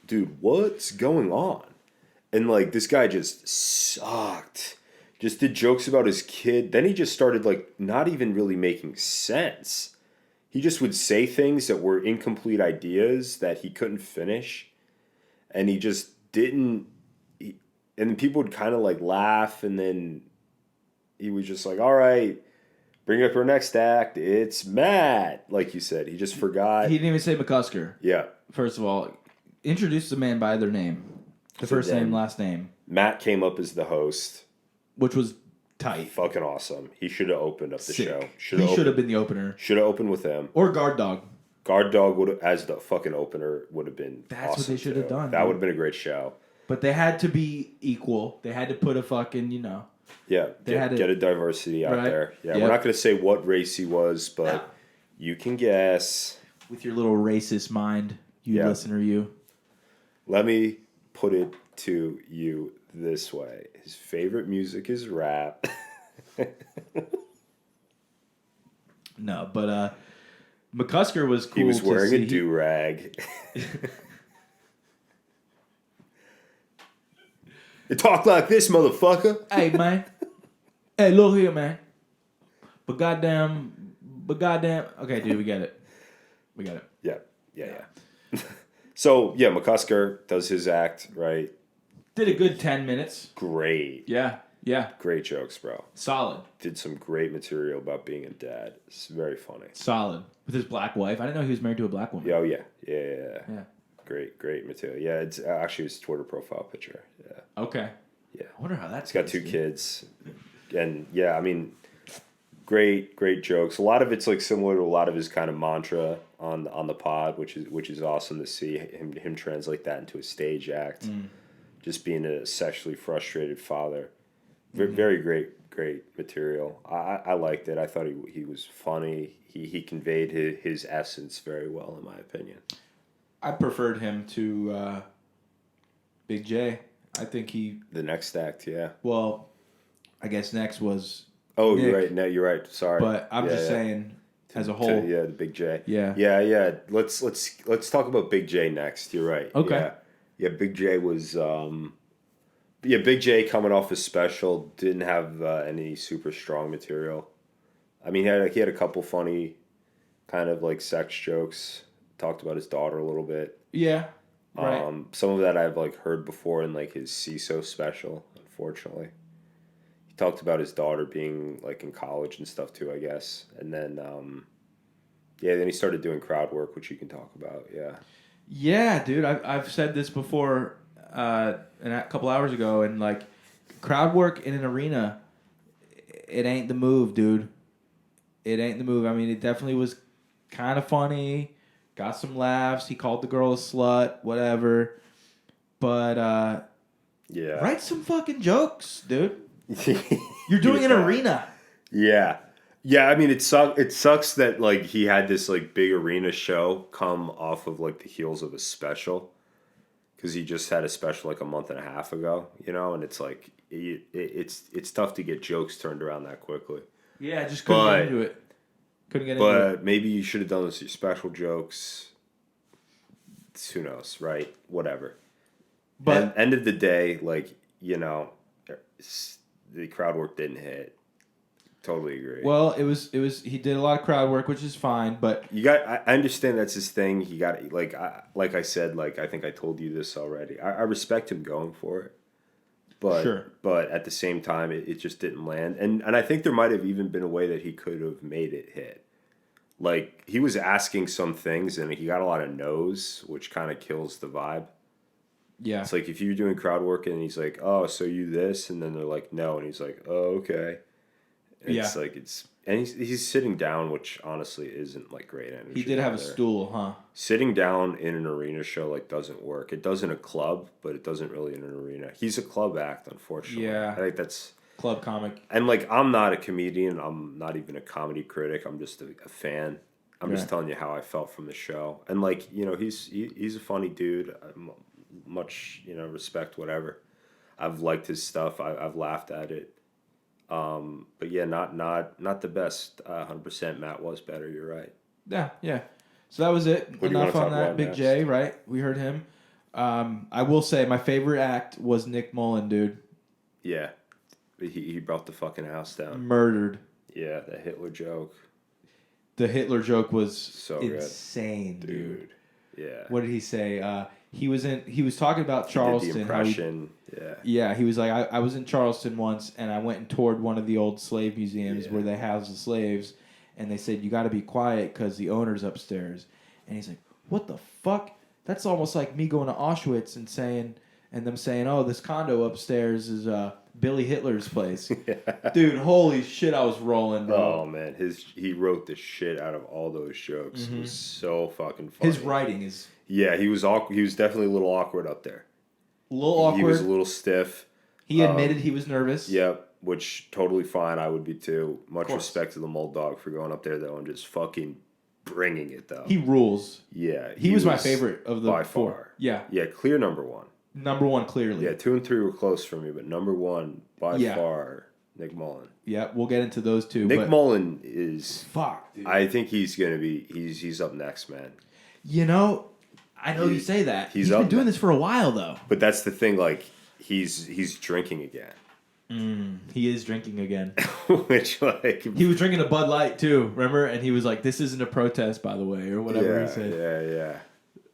S4: Dude, what's going on? And like this guy just sucked. Just did jokes about his kid. Then he just started like not even really making sense. He just would say things that were incomplete ideas that he couldn't finish. And he just didn't. And then people would kind of like laugh. And then he was just like, all right, bring up our next act. It's Matt. Like you said, he just forgot.
S3: He didn't even say McCusker.
S4: Yeah.
S3: First of all, introduce the man by their name. The first name, last name.
S4: Matt came up as the host.
S3: Which was tight.
S4: Fucking awesome. He should have opened up the show.
S3: He should have been the opener.
S4: Should have opened with him.
S3: Or Guard Dog.
S4: Guard Dog would have, as the fucking opener, would have been.
S3: That's
S4: awesome
S3: what they should have done.
S4: That would have been a great show.
S3: But they had to be equal. They had to put a fucking, you know.
S4: Yeah, get a diversity out there. Yeah, we're not going to say what race he was, but you can guess.
S3: With your little racist mind, you listener, you.
S4: Let me put it to you this way. His favorite music is rap.
S3: No, but McCusker was cool.
S4: He was wearing a do-rag. You talk like this, motherfucker.
S3: Hey, man. Hey, look here, man. But goddamn. Okay, dude, we get it. We got it.
S4: Yeah. So, yeah, McCusker does his act, right?
S3: Did a good 10 minutes.
S4: Great.
S3: Yeah.
S4: Great jokes, bro.
S3: Solid.
S4: Did some great material about being a dad. It's very funny.
S3: Solid. With his black wife. I didn't know he was married to a black woman.
S4: Oh, yeah. Yeah. Great material. Yeah, it's actually his Twitter profile picture. Yeah.
S3: Okay.
S4: Yeah.
S3: I wonder how that's.
S4: He's got 2 kids. And, yeah, I mean, great jokes. A lot of it's, like, similar to a lot of his kind of mantra on the pod, which is awesome to see him translate that into a stage act. Just being a sexually frustrated father. Very great material. I liked it. I thought he was funny. He conveyed his essence very well, in my opinion.
S3: I preferred him to Big J. I think he...
S4: The next act, yeah.
S3: Well, I guess next was
S4: Oh,
S3: Nick,
S4: you're right. No, you're right. Sorry.
S3: But I'm just saying, as a whole...
S4: Yeah, the Big J.
S3: Yeah.
S4: Let's talk about Big J next. You're right.
S3: Okay.
S4: Yeah, Big J was... Big J coming off his special, didn't have any super strong material. I mean, he had a couple funny kind of like sex jokes. Talked about his daughter a little bit.
S3: Yeah. Right.
S4: Some of that I've like heard before in like his CISO special, unfortunately. He talked about his daughter being like in college and stuff too, I guess. And then then he started doing crowd work, which you can talk about, yeah.
S3: Yeah, dude, I've said this before a couple hours ago, and like crowd work in an arena, it ain't the move, dude. It ain't the movie. I mean, it definitely was kind of funny. Got some laughs. He called the girl a slut, whatever. But
S4: Yeah.
S3: write some fucking jokes, dude. You're doing an arena.
S4: Yeah. Yeah, I mean it sucks that like he had this like big arena show come off of like the heels of a special. Cuz he just had a special like a month and a half ago, you know, and it's like it's tough to get jokes turned around that quickly.
S3: Yeah, I just couldn't get into it. Couldn't get into it.
S4: But maybe you should have done this with your special jokes. Who knows, right? Whatever. But end of the day, like, you know, the crowd work didn't hit. Totally agree.
S3: Well, it was he did a lot of crowd work, which is fine, but
S4: I understand that's his thing. He got like I said, like I think I told you this already. I respect him going for it. But
S3: sure.
S4: But at the same time it just didn't land. And I think there might have even been a way that he could have made it hit. Like he was asking some things and he got a lot of no's, which kind of kills the vibe.
S3: Yeah.
S4: It's like if you're doing crowd work and he's like, "Oh, so you this?" and then they're like, "No." And he's like, "Oh, okay." And
S3: yeah.
S4: It's like and he's sitting down, which honestly isn't like great energy.
S3: He did have a stool, huh?
S4: Sitting down in an arena show like doesn't work. It does in a club, but it doesn't really in an arena. He's a club act, unfortunately.
S3: Yeah.
S4: I think that's
S3: club comic.
S4: And like I'm not a comedian. I'm not even a comedy critic. I'm just a fan. I'm just telling you how I felt from the show. And like, you know, he's a funny dude. Much, you know, respect whatever. I've liked his stuff. I've laughed at it. But yeah, not the best. 100%. Matt was better. You're right.
S3: Yeah. So that was it. Enough on that. Big
S4: next?
S3: J, right? We heard him. I will say my favorite act was Nick Mullen, dude.
S4: Yeah, he brought the fucking house down.
S3: Murdered.
S4: Yeah, the Hitler joke.
S3: The Hitler joke was
S4: so
S3: insane, dude.
S4: Yeah.
S3: What did he say? He was talking about Charleston.
S4: He did the impression.
S3: Yeah, he was like, I was in Charleston once, and I went and toured one of the old slave museums where they house the slaves, and they said, you got to be quiet because the owner's upstairs. And he's like, what the fuck? That's almost like me going to Auschwitz and them saying, oh, this condo upstairs is Billy Hitler's place. Dude, holy shit, I was rolling, bro.
S4: Oh, man. He wrote the shit out of all those jokes. Mm-hmm. It was so fucking funny.
S3: His writing is...
S4: Yeah, he was definitely a little awkward up there.
S3: A little awkward.
S4: He was a little stiff.
S3: He admitted he was nervous.
S4: Yep, which totally fine. I would be too. Much respect to the Mold Dog for going up there, though, and just fucking bringing it, though.
S3: He rules.
S4: Yeah.
S3: He was my favorite of the
S4: by
S3: four.
S4: Far.
S3: Yeah.
S4: Yeah, clear number one.
S3: Number one, clearly.
S4: Yeah, 2 and 3 were close for me, but number one, by far, Nick Mullen.
S3: Yeah, we'll get into those two.
S4: Nick Mullen is...
S3: Fuck, dude.
S4: I think he's going to be... He's up next, man.
S3: You know, I know you say that. He's been doing this for a while, though.
S4: But that's the thing, like, he's drinking again.
S3: He is drinking again.
S4: Which, like...
S3: He was drinking a Bud Light, too, remember? And he was like, this isn't a protest, by the way, or whatever he said.
S4: Yeah.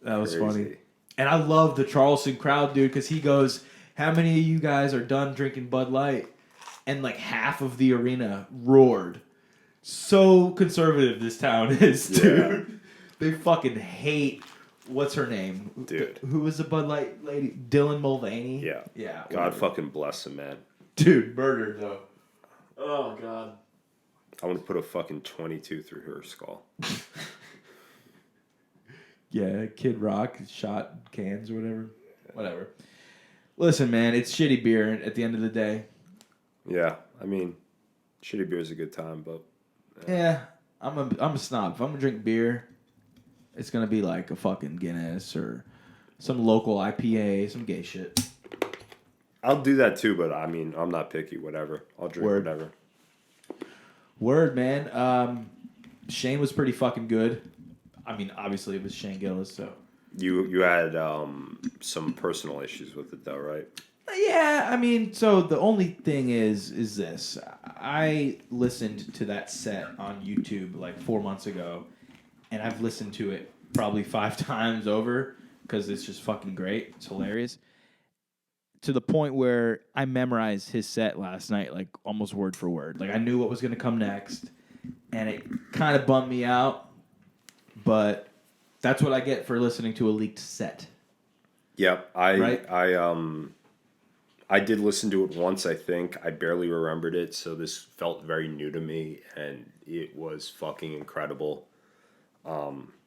S3: That was funny. And I love the Charleston crowd, dude, because he goes, how many of you guys are done drinking Bud Light? And like half of the arena roared. So conservative this town is, dude. Yeah. They fucking hate, what's her name?
S4: Dude.
S3: Who was the Bud Light lady? Dylan Mulvaney?
S4: Yeah.
S3: Yeah.
S4: God fucking bless him, man.
S3: Dude, murdered, though. Oh, God.
S4: I want to put a fucking 22 through her skull.
S3: Yeah, Kid Rock shot cans or whatever. Whatever. Listen, man, it's shitty beer at the end of the day.
S4: Yeah, I mean, shitty beer is a good time, but...
S3: Yeah, I'm a snob. If I'm going to drink beer, it's going to be like a fucking Guinness or some local IPA, some gay shit.
S4: I'll do that too, but I mean, I'm not picky, whatever. I'll drink whatever.
S3: Word, man. Shane was pretty fucking good. I mean, obviously it was Shane Gillis, so...
S4: You had some personal issues with it, though, right?
S3: Yeah, I mean, so the only thing is this. I listened to that set on YouTube like 4 months ago, and I've listened to it probably 5 times over because it's just fucking great. It's hilarious. To the point where I memorized his set last night, like almost word for word. Like I knew what was going to come next, and it kind of bummed me out, but that's what I get for listening to a leaked set.
S4: Yep, I I did listen to it once, I think. I barely remembered it, so this felt very new to me, and it was fucking incredible.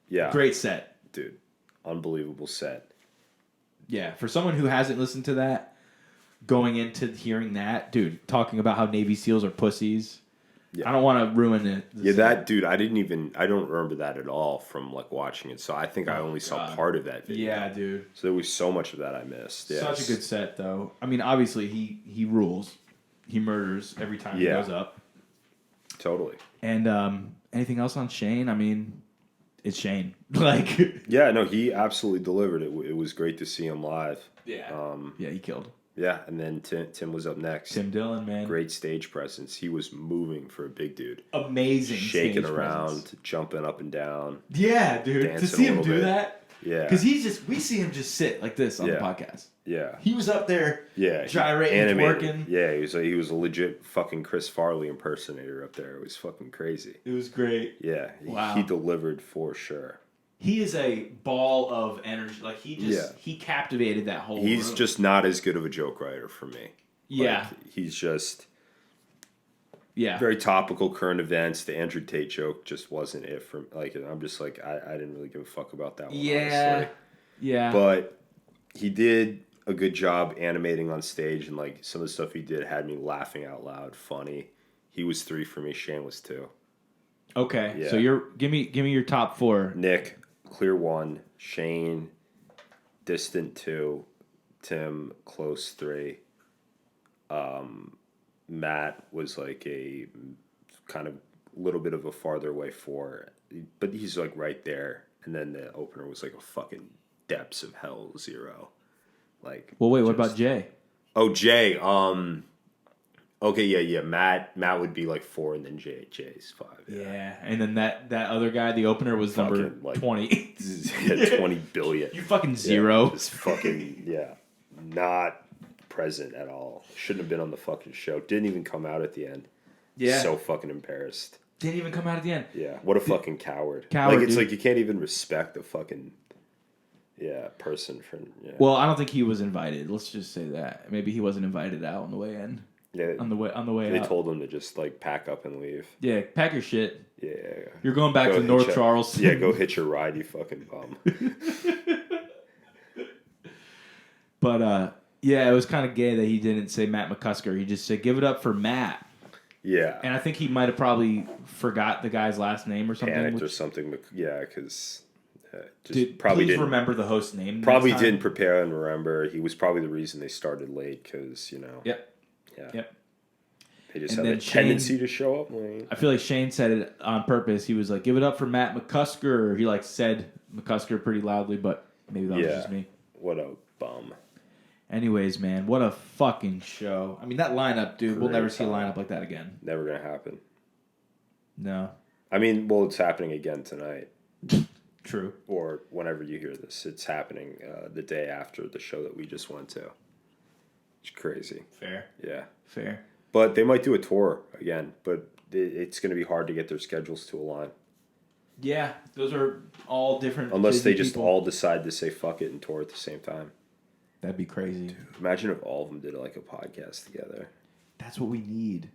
S4: Yeah.
S3: Great set.
S4: Dude, unbelievable set.
S3: Yeah, for someone who hasn't listened to that, going into hearing that, dude, talking about how Navy SEALs are pussies.
S4: Yeah.
S3: I don't want to ruin it.
S4: Yeah, that dude, I don't remember that at all from like watching it. So I think I only saw part of that video.
S3: Yeah, dude.
S4: So there was so much of that I missed. Yeah,
S3: Such a good set, though. I mean, obviously he rules. He murders every time he goes up.
S4: Totally.
S3: And anything else on Shane? I mean, it's Shane. Like.
S4: Yeah, no, he absolutely delivered. It was great to see him live.
S3: Yeah. Yeah, he killed.
S4: Yeah, and then Tim was up next.
S3: Tim Dillon, man.
S4: Great stage presence. He was moving for a big dude.
S3: Amazing.
S4: Shaking
S3: stage
S4: around,
S3: presence.
S4: jumping up and down.
S3: Yeah, dude. To
S4: dancing
S3: see
S4: a
S3: him
S4: little
S3: do
S4: bit.
S3: that.
S4: Yeah.
S3: Because we see him just sit like this on the podcast.
S4: Yeah.
S3: He was up there gyrating,
S4: animated.
S3: working.
S4: Yeah, he was a legit fucking Chris Farley impersonator up there. It was fucking crazy.
S3: It was great.
S4: Yeah.
S3: Wow.
S4: He delivered for sure.
S3: He is a ball of energy. Like he captivated that whole
S4: He's
S3: room.
S4: just not as good of a joke writer for me.
S3: Yeah.
S4: Like, he's just
S3: yeah.
S4: very topical current events. The Andrew Tate joke just wasn't it for like. I'm just like I didn't really give a fuck about that one.
S3: Yeah.
S4: Honestly.
S3: Yeah.
S4: But he did a good job animating on stage, and like some of the stuff he did had me laughing out loud. Funny. He was 3 for me. Shane was 2.
S3: Okay.
S4: Yeah.
S3: So give me your top 4.
S4: Nick, clear 1. Shane, distant 2. Tim, close 3. Matt was like a kind of little bit of a farther away 4, but he's like right there. And then the opener was like a fucking depths of hell 0. Like,
S3: Well, wait. What about Jay?
S4: Oh, Jay. Okay, yeah. Matt would be like 4, and then Jay's 5.
S3: Yeah. And then that other guy, the opener was
S4: Fucking,
S3: number
S4: like,
S3: 20.
S4: Yeah, 20 billion.
S3: You fucking 0.
S4: Just fucking not present at all. Shouldn't have been on the fucking show. Didn't even come out at the end.
S3: Yeah.
S4: So fucking embarrassed.
S3: Didn't even come out at the end.
S4: Yeah. What a fucking coward.
S3: Coward,
S4: Like it's
S3: dude.
S4: like you can't even respect a fucking person for
S3: Well, I don't think he was invited. Let's just say that. Maybe he wasn't invited out on the way in.
S4: Yeah.
S3: On the way
S4: They
S3: out.
S4: told him to just like pack up and leave.
S3: Yeah, pack your shit.
S4: Yeah.
S3: You're going back
S4: Go
S3: to
S4: hitch
S3: North
S4: a-
S3: Charleston.
S4: Yeah, go hitch your ride, you fucking bum.
S3: But yeah, it was kind of gay that he didn't say Matt McCusker. He just said, "Give it up for Matt."
S4: Yeah.
S3: And I think he might have probably forgot the guy's last name or something.
S4: Panicked or
S3: which,
S4: something. Yeah, because just
S3: dude,
S4: probably
S3: please
S4: didn't
S3: remember the host name.
S4: probably
S3: next time.
S4: didn't prepare and remember. He was probably the reason they started late because
S3: Yep.
S4: yeah,
S3: Yep.
S4: they just
S3: And
S4: have a
S3: then Shane-
S4: tendency to show up late.
S3: I feel like Shane said it on purpose. He was like, "Give it up for Matt McCusker." He like said McCusker pretty loudly, but maybe that was just me.
S4: What a bum.
S3: Anyways, man, what a fucking show. I mean, that lineup, dude, we'll
S4: Great
S3: never see a
S4: time.
S3: lineup like that again.
S4: Never gonna happen.
S3: No.
S4: I mean, well, it's happening again tonight,
S3: True.
S4: or whenever you hear this. It's happening the day after the show that we just went to. It's crazy.
S3: Fair.
S4: Yeah.
S3: Fair.
S4: But they might do a tour again, but it's going to be hard to get their schedules to align.
S3: Yeah, those are all different.
S4: Unless
S3: busy
S4: they just
S3: people.
S4: all decide to say fuck it and tour at the same time.
S3: That'd be crazy.
S4: Imagine if all of them did like a podcast together.
S3: That's what we need.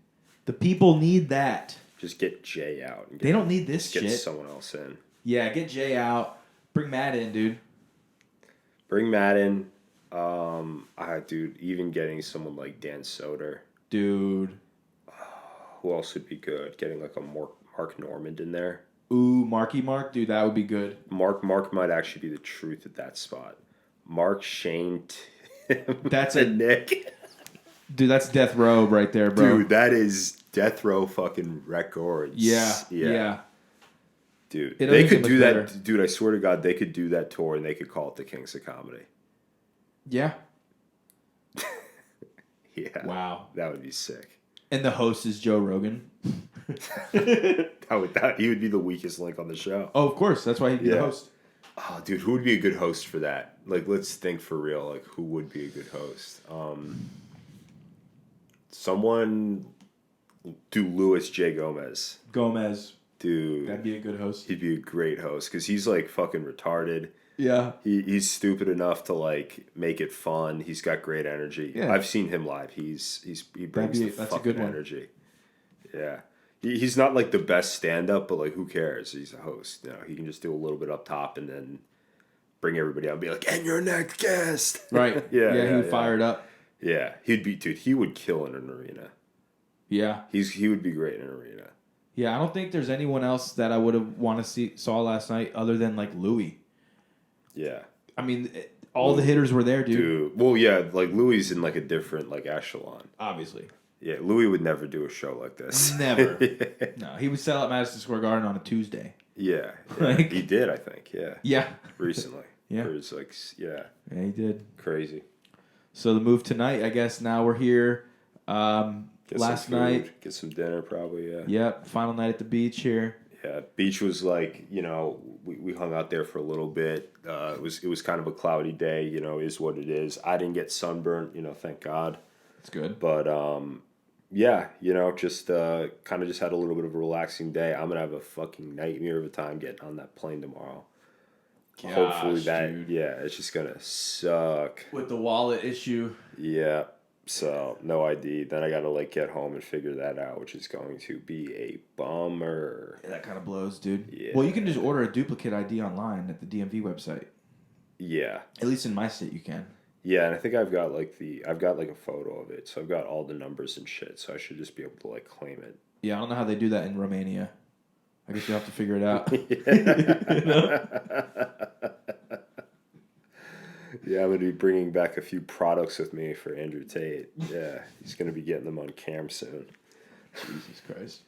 S3: The people need that.
S4: Just get Jay out. And
S3: They don't need this
S4: get
S3: shit.
S4: someone else in.
S3: Yeah, get Jay out. Bring Matt in, dude.
S4: Bring Matt in. Dude, even getting someone like Dan Soder.
S3: Dude.
S4: Who else would be good? Getting like a Mark Normand in there.
S3: Ooh, Marky Mark, dude, that would be good.
S4: Mark might actually be the truth at that spot. Mark, Shane, Tim,
S3: That's
S4: and Nick.
S3: Dude, that's death row right there, bro.
S4: Dude, that is death row fucking records.
S3: Yeah.
S4: Dude,
S3: It
S4: they
S3: only
S4: could
S3: gets
S4: do
S3: better.
S4: that. Dude, I swear to God, they could do that tour and they could call it the Kings of Comedy.
S3: Yeah.
S4: Yeah.
S3: Wow.
S4: That would be sick.
S3: And the host is Joe Rogan.
S4: He would be the weakest link on the show.
S3: Oh, of course. That's why he'd be the
S4: Yeah.
S3: host.
S4: Oh, dude, who would be a good host for that? Like, let's think for real. Like, who would be a good host? Someone do Louis J. Gomez.
S3: Gomez.
S4: Dude.
S3: That'd be a good host.
S4: He'd be a great host because he's like fucking retarded.
S3: Yeah.
S4: He's stupid enough to like make it fun. He's got great energy.
S3: Yeah.
S4: I've seen him live. He brings the
S3: that's a
S4: fucking
S3: good one.
S4: energy. Yeah. He's not like the best stand up, but like who cares? He's a host. You know, he can just do a little bit up top and then bring everybody out and be like, and your next guest.
S3: Right.
S4: Yeah,
S3: he would fire it up.
S4: Yeah. He would kill in an arena.
S3: Yeah.
S4: He would be great in an arena.
S3: Yeah, I don't think there's anyone else that I would have saw last night other than like Louis.
S4: Yeah.
S3: I mean, all the hitters were there, dude.
S4: Well, yeah, like Louis in like a different like echelon.
S3: Obviously.
S4: Yeah, Louis would never do a show like this.
S3: Never. No, he would sell at Madison Square Garden on a Tuesday.
S4: Yeah,
S3: Like-
S4: he did. I think. Yeah.
S3: Yeah.
S4: Recently.
S3: Yeah.
S4: It was like
S3: Yeah, he did.
S4: crazy.
S3: So the move tonight, I guess now we're here.
S4: Get
S3: Last
S4: some food,
S3: night.
S4: get some dinner, probably. Yeah.
S3: Yep, final night at the beach here.
S4: Yeah. Beach was like, you know, we hung out there for a little bit. It was kind of a cloudy day. You know, is what it is. I didn't get sunburnt. You know, thank God.
S3: It's good.
S4: But yeah, you know, just kind of just had a little bit of a relaxing day. I'm gonna have a fucking nightmare of a time getting on that plane tomorrow. Hopefully
S3: dude.
S4: yeah, it's just gonna suck.
S3: With the wallet issue.
S4: Yeah, so no ID. Then I gotta like get home and figure that out, which is going to be a bummer.
S3: Yeah, that kind of blows, dude.
S4: Yeah.
S3: Well, you can just order a duplicate ID online at the DMV website.
S4: Yeah,
S3: At least in my state, you can.
S4: yeah, and I think I've got like a photo of it, so I've got all the numbers and shit. So I should just be able to like claim it.
S3: Yeah, I don't know how they do that in Romania. I guess you have to figure it out.
S4: Yeah, I'm going to be bringing back a few products with me for Andrew Tate. Yeah, he's going to be getting them on cam soon.
S3: Jesus Christ.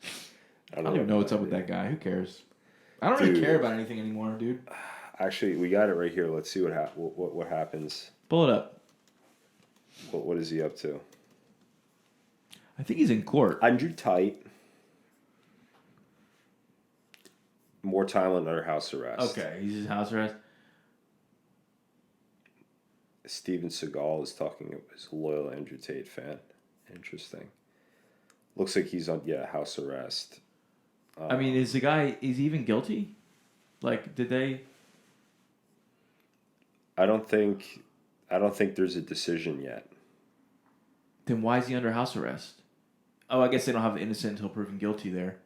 S4: I
S3: I don't even know what's up with that guy. Who cares? I don't really care about anything anymore, dude.
S4: Actually, we got it right here. Let's see what happens.
S3: Pull it up.
S4: What is he up to?
S3: I think he's in court.
S4: Andrew Tate. More time under house arrest.
S3: Okay, he's in house arrest.
S4: Steven Seagal is talking. Is a loyal Andrew Tate fan. Interesting. Looks like he's on house arrest.
S3: I mean, is he even guilty? Like, did they?
S4: I don't think there's a decision yet.
S3: Then why is he under house arrest? Oh, I guess they don't have innocent until proven guilty there.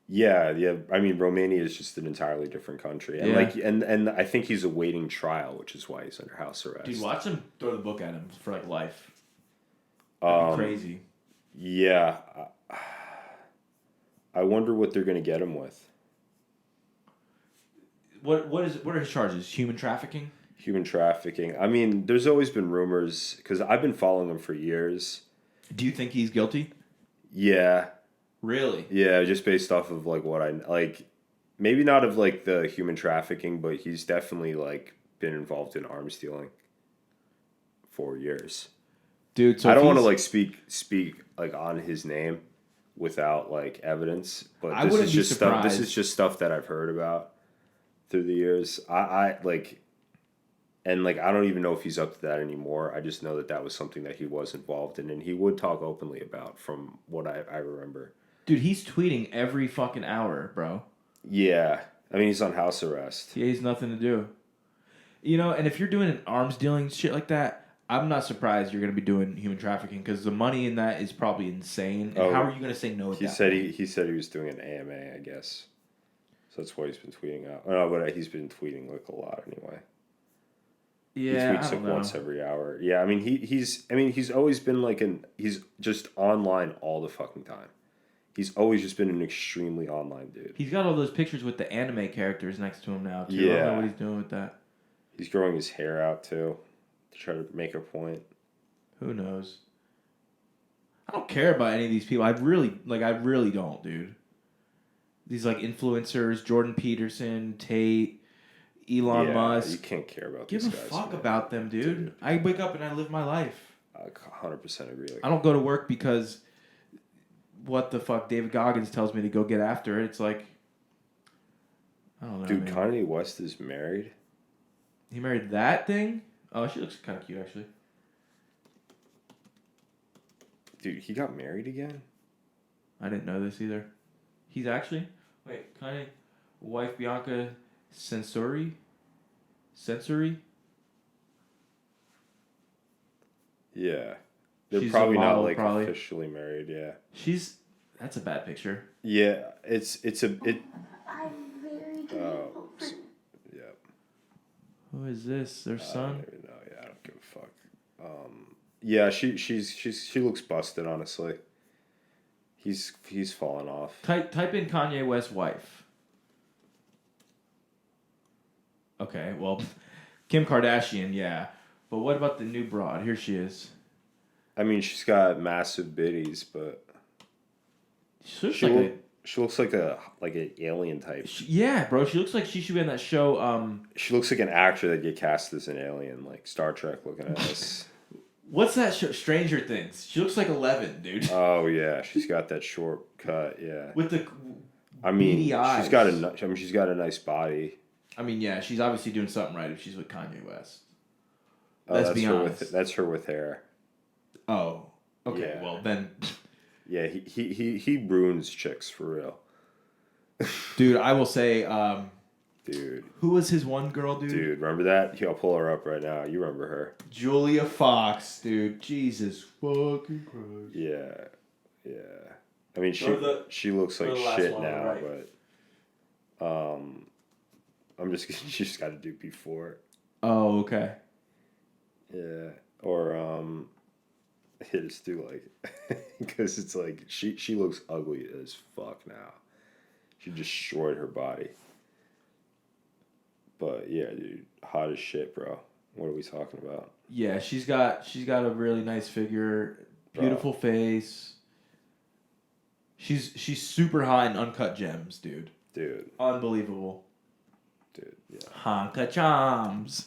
S4: Yeah. I mean, Romania is just an entirely different country, and
S3: Yeah.
S4: and I think he's awaiting trial, which is why he's under house arrest.
S3: Dude, watch them throw the book at him for like life. That'd be crazy.
S4: Yeah. I wonder what they're gonna get him with.
S3: What are his charges? Human trafficking?
S4: Human trafficking. I mean, there's always been rumors because I've been following him for years.
S3: Do you think he's guilty?
S4: Yeah.
S3: Really?
S4: Yeah, just based off of like what I like, maybe not of like the human trafficking, but he's definitely like been involved in arms dealing for years.
S3: Dude, so
S4: I don't want to like speak like on his name without like evidence, but
S3: I
S4: this
S3: wouldn't
S4: is
S3: be
S4: just stuff. This
S3: surprised.
S4: is just stuff that I've heard about through the years. I like, and like I don't even know if he's up to that anymore. I just know that was something that he was involved in, and he would talk openly about, from what I remember.
S3: Dude, he's tweeting every fucking hour, bro.
S4: Yeah, I mean he's on house arrest.
S3: Yeah, he's nothing to do. You know, and if you're doing an arms dealing shit like that, I'm not surprised you're going to be doing human trafficking because the money in that is probably insane. And how are you going to say no?
S4: He said he was doing an AMA, I guess. So that's why he's been tweeting out. Oh, no, but he's been tweeting like a lot anyway.
S3: Yeah,
S4: he tweets like once every hour. Yeah, I mean he's always been like he's just online all the fucking time. He's always just been an extremely online dude.
S3: He's got all those pictures with the anime characters next to him now, too.
S4: Yeah.
S3: I don't know what he's doing with that.
S4: He's growing his hair out, too, to try to make a point.
S3: Who knows? I don't care about any of these people. I really don't, dude. These, like, influencers, Jordan Peterson, Tate, Elon Musk.
S4: You can't care about
S3: Give
S4: these
S3: a
S4: guys.
S3: fuck
S4: man.
S3: about them, dude. I wake up and I live my life.
S4: I 100% agree.
S3: I don't go to work because what the fuck David Goggins tells me to go get after it. It's like, I don't know.
S4: Dude,
S3: man.
S4: Kanye West is married.
S3: He married that thing? Oh, she looks kind of cute, actually.
S4: Dude, he got married again?
S3: I didn't know this either. He's actually... Wait, Kanye, wife Bianca Sensory.
S4: Yeah. They're
S3: She's a
S4: probably
S3: model,
S4: not like
S3: probably.
S4: officially married. Yeah.
S3: That's a bad picture.
S4: Yeah.
S5: I'm very grateful for
S4: Yeah.
S3: Who is this? Their
S4: I don't
S3: son?
S4: even know. Yeah, I don't give a fuck. Yeah, she looks busted. Honestly, he's fallen off.
S3: Type in Kanye West wife. Okay, well, Kim Kardashian, yeah. But what about the new broad? Here she is.
S4: I mean, she's got massive bitties, but
S3: She looks
S4: she looks like an alien type.
S3: yeah, bro. She looks like she should be in that show.
S4: She looks like an actor that get cast as an alien, like Star Trek looking at us.
S3: What's that show? Stranger Things. She looks like 11, dude.
S4: Oh yeah, she's got that short cut. Yeah.
S3: With the
S4: beady
S3: eyes.
S4: she's got a nice body.
S3: I mean, yeah, she's obviously doing something right if she's with Kanye West.
S4: Oh,
S3: Let's
S4: that's
S3: be
S4: her
S3: honest.
S4: that's her with hair.
S3: Oh, okay.
S4: Yeah.
S3: Well, then,
S4: Yeah, he ruins chicks for real.
S3: dude, I will say,
S4: Dude.
S3: who was his one girl, dude?
S4: Dude, remember that? Here, I'll pull her up right now. You remember her?
S3: Julia Fox, dude. Jesus fucking Christ.
S4: Yeah. I mean,
S3: Or
S4: she looks like
S3: or the last
S4: shit
S3: one on the
S4: now,
S3: right.
S4: but she's got to do before.
S3: Oh, okay.
S4: Yeah, or just do like because it's like she looks ugly as fuck now. She destroyed her body. But yeah, dude, hot as shit, bro. What are we talking about?
S3: Yeah, she's got a really nice figure, beautiful face. She's super hot in Uncut Gems, dude.
S4: Dude,
S3: Unbelievable.
S4: yeah.
S3: Honka Choms.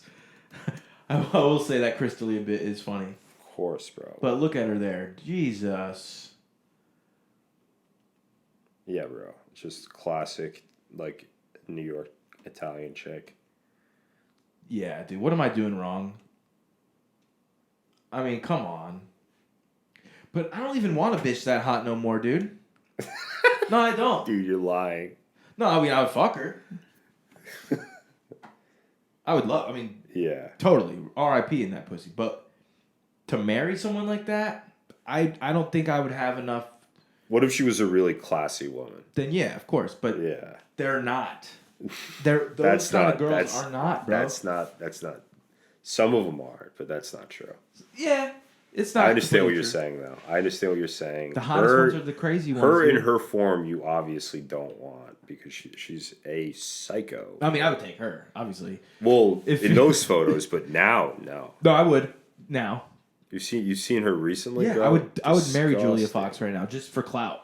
S3: I will say that Chris D'Elia bit is funny.
S4: Of course, bro.
S3: But look at her there. Jesus.
S4: Yeah, bro. It's just classic, like, New York Italian chick.
S3: Yeah, dude. What am I doing wrong? I mean, come on. But I don't even want a bitch that hot no more, dude. No, I don't.
S4: Dude, you're lying.
S3: No, I mean, I would fuck her.
S4: Yeah.
S3: Totally. R.I.P. in that pussy. But to marry someone like that, I don't think I would have enough.
S4: What if she was a really classy woman?
S3: Then yeah, of course. But
S4: Yeah.
S3: they're not. Those kind of girls are not, bro.
S4: That's not. Some of them are, but that's not true.
S3: Yeah, it's not.
S4: I understand what
S3: completely
S4: you're
S3: true.
S4: saying, though. I understand what you're saying.
S3: The hottest ones are the crazy ones.
S4: Her in
S3: dude.
S4: her form, you obviously don't want because she's a psycho.
S3: I mean, I would take her, obviously.
S4: Well,
S3: If-
S4: in those photos, but now, no.
S3: No, I would now.
S4: You've seen her recently?
S3: Yeah,
S4: bro?
S3: I would marry Julia
S4: Disgusting.
S3: Fox right now just for clout.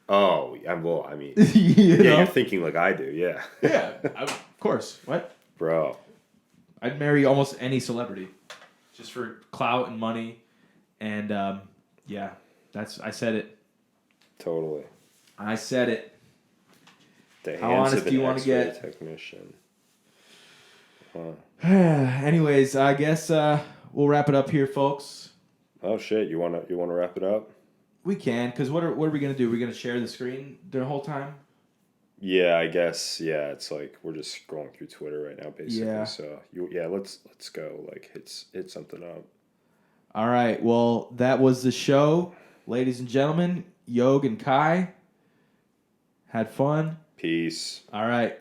S4: Oh, well, I mean,
S3: you know?
S4: you're thinking like I do, yeah.
S3: Yeah, of course. What?
S4: Bro.
S3: I'd marry almost any celebrity, just for clout and money, and yeah, I said it.
S4: Totally.
S3: I said it.
S4: The
S3: How
S4: hands
S3: honest
S4: of an
S3: do you wanna
S4: X-ray
S3: get?
S4: technician.
S3: Anyways, I guess we'll wrap it up here, folks.
S4: Oh shit! You wanna wrap it up?
S3: We can, because what are we gonna do? We're gonna share the screen the whole time.
S4: Yeah, I guess. Yeah, it's like we're just scrolling through Twitter right now, basically.
S3: Yeah.
S4: So let's go. Like hit something up.
S3: All right. Well, that was the show, ladies and gentlemen. Yog and Kai had fun.
S4: Peace.
S3: All right.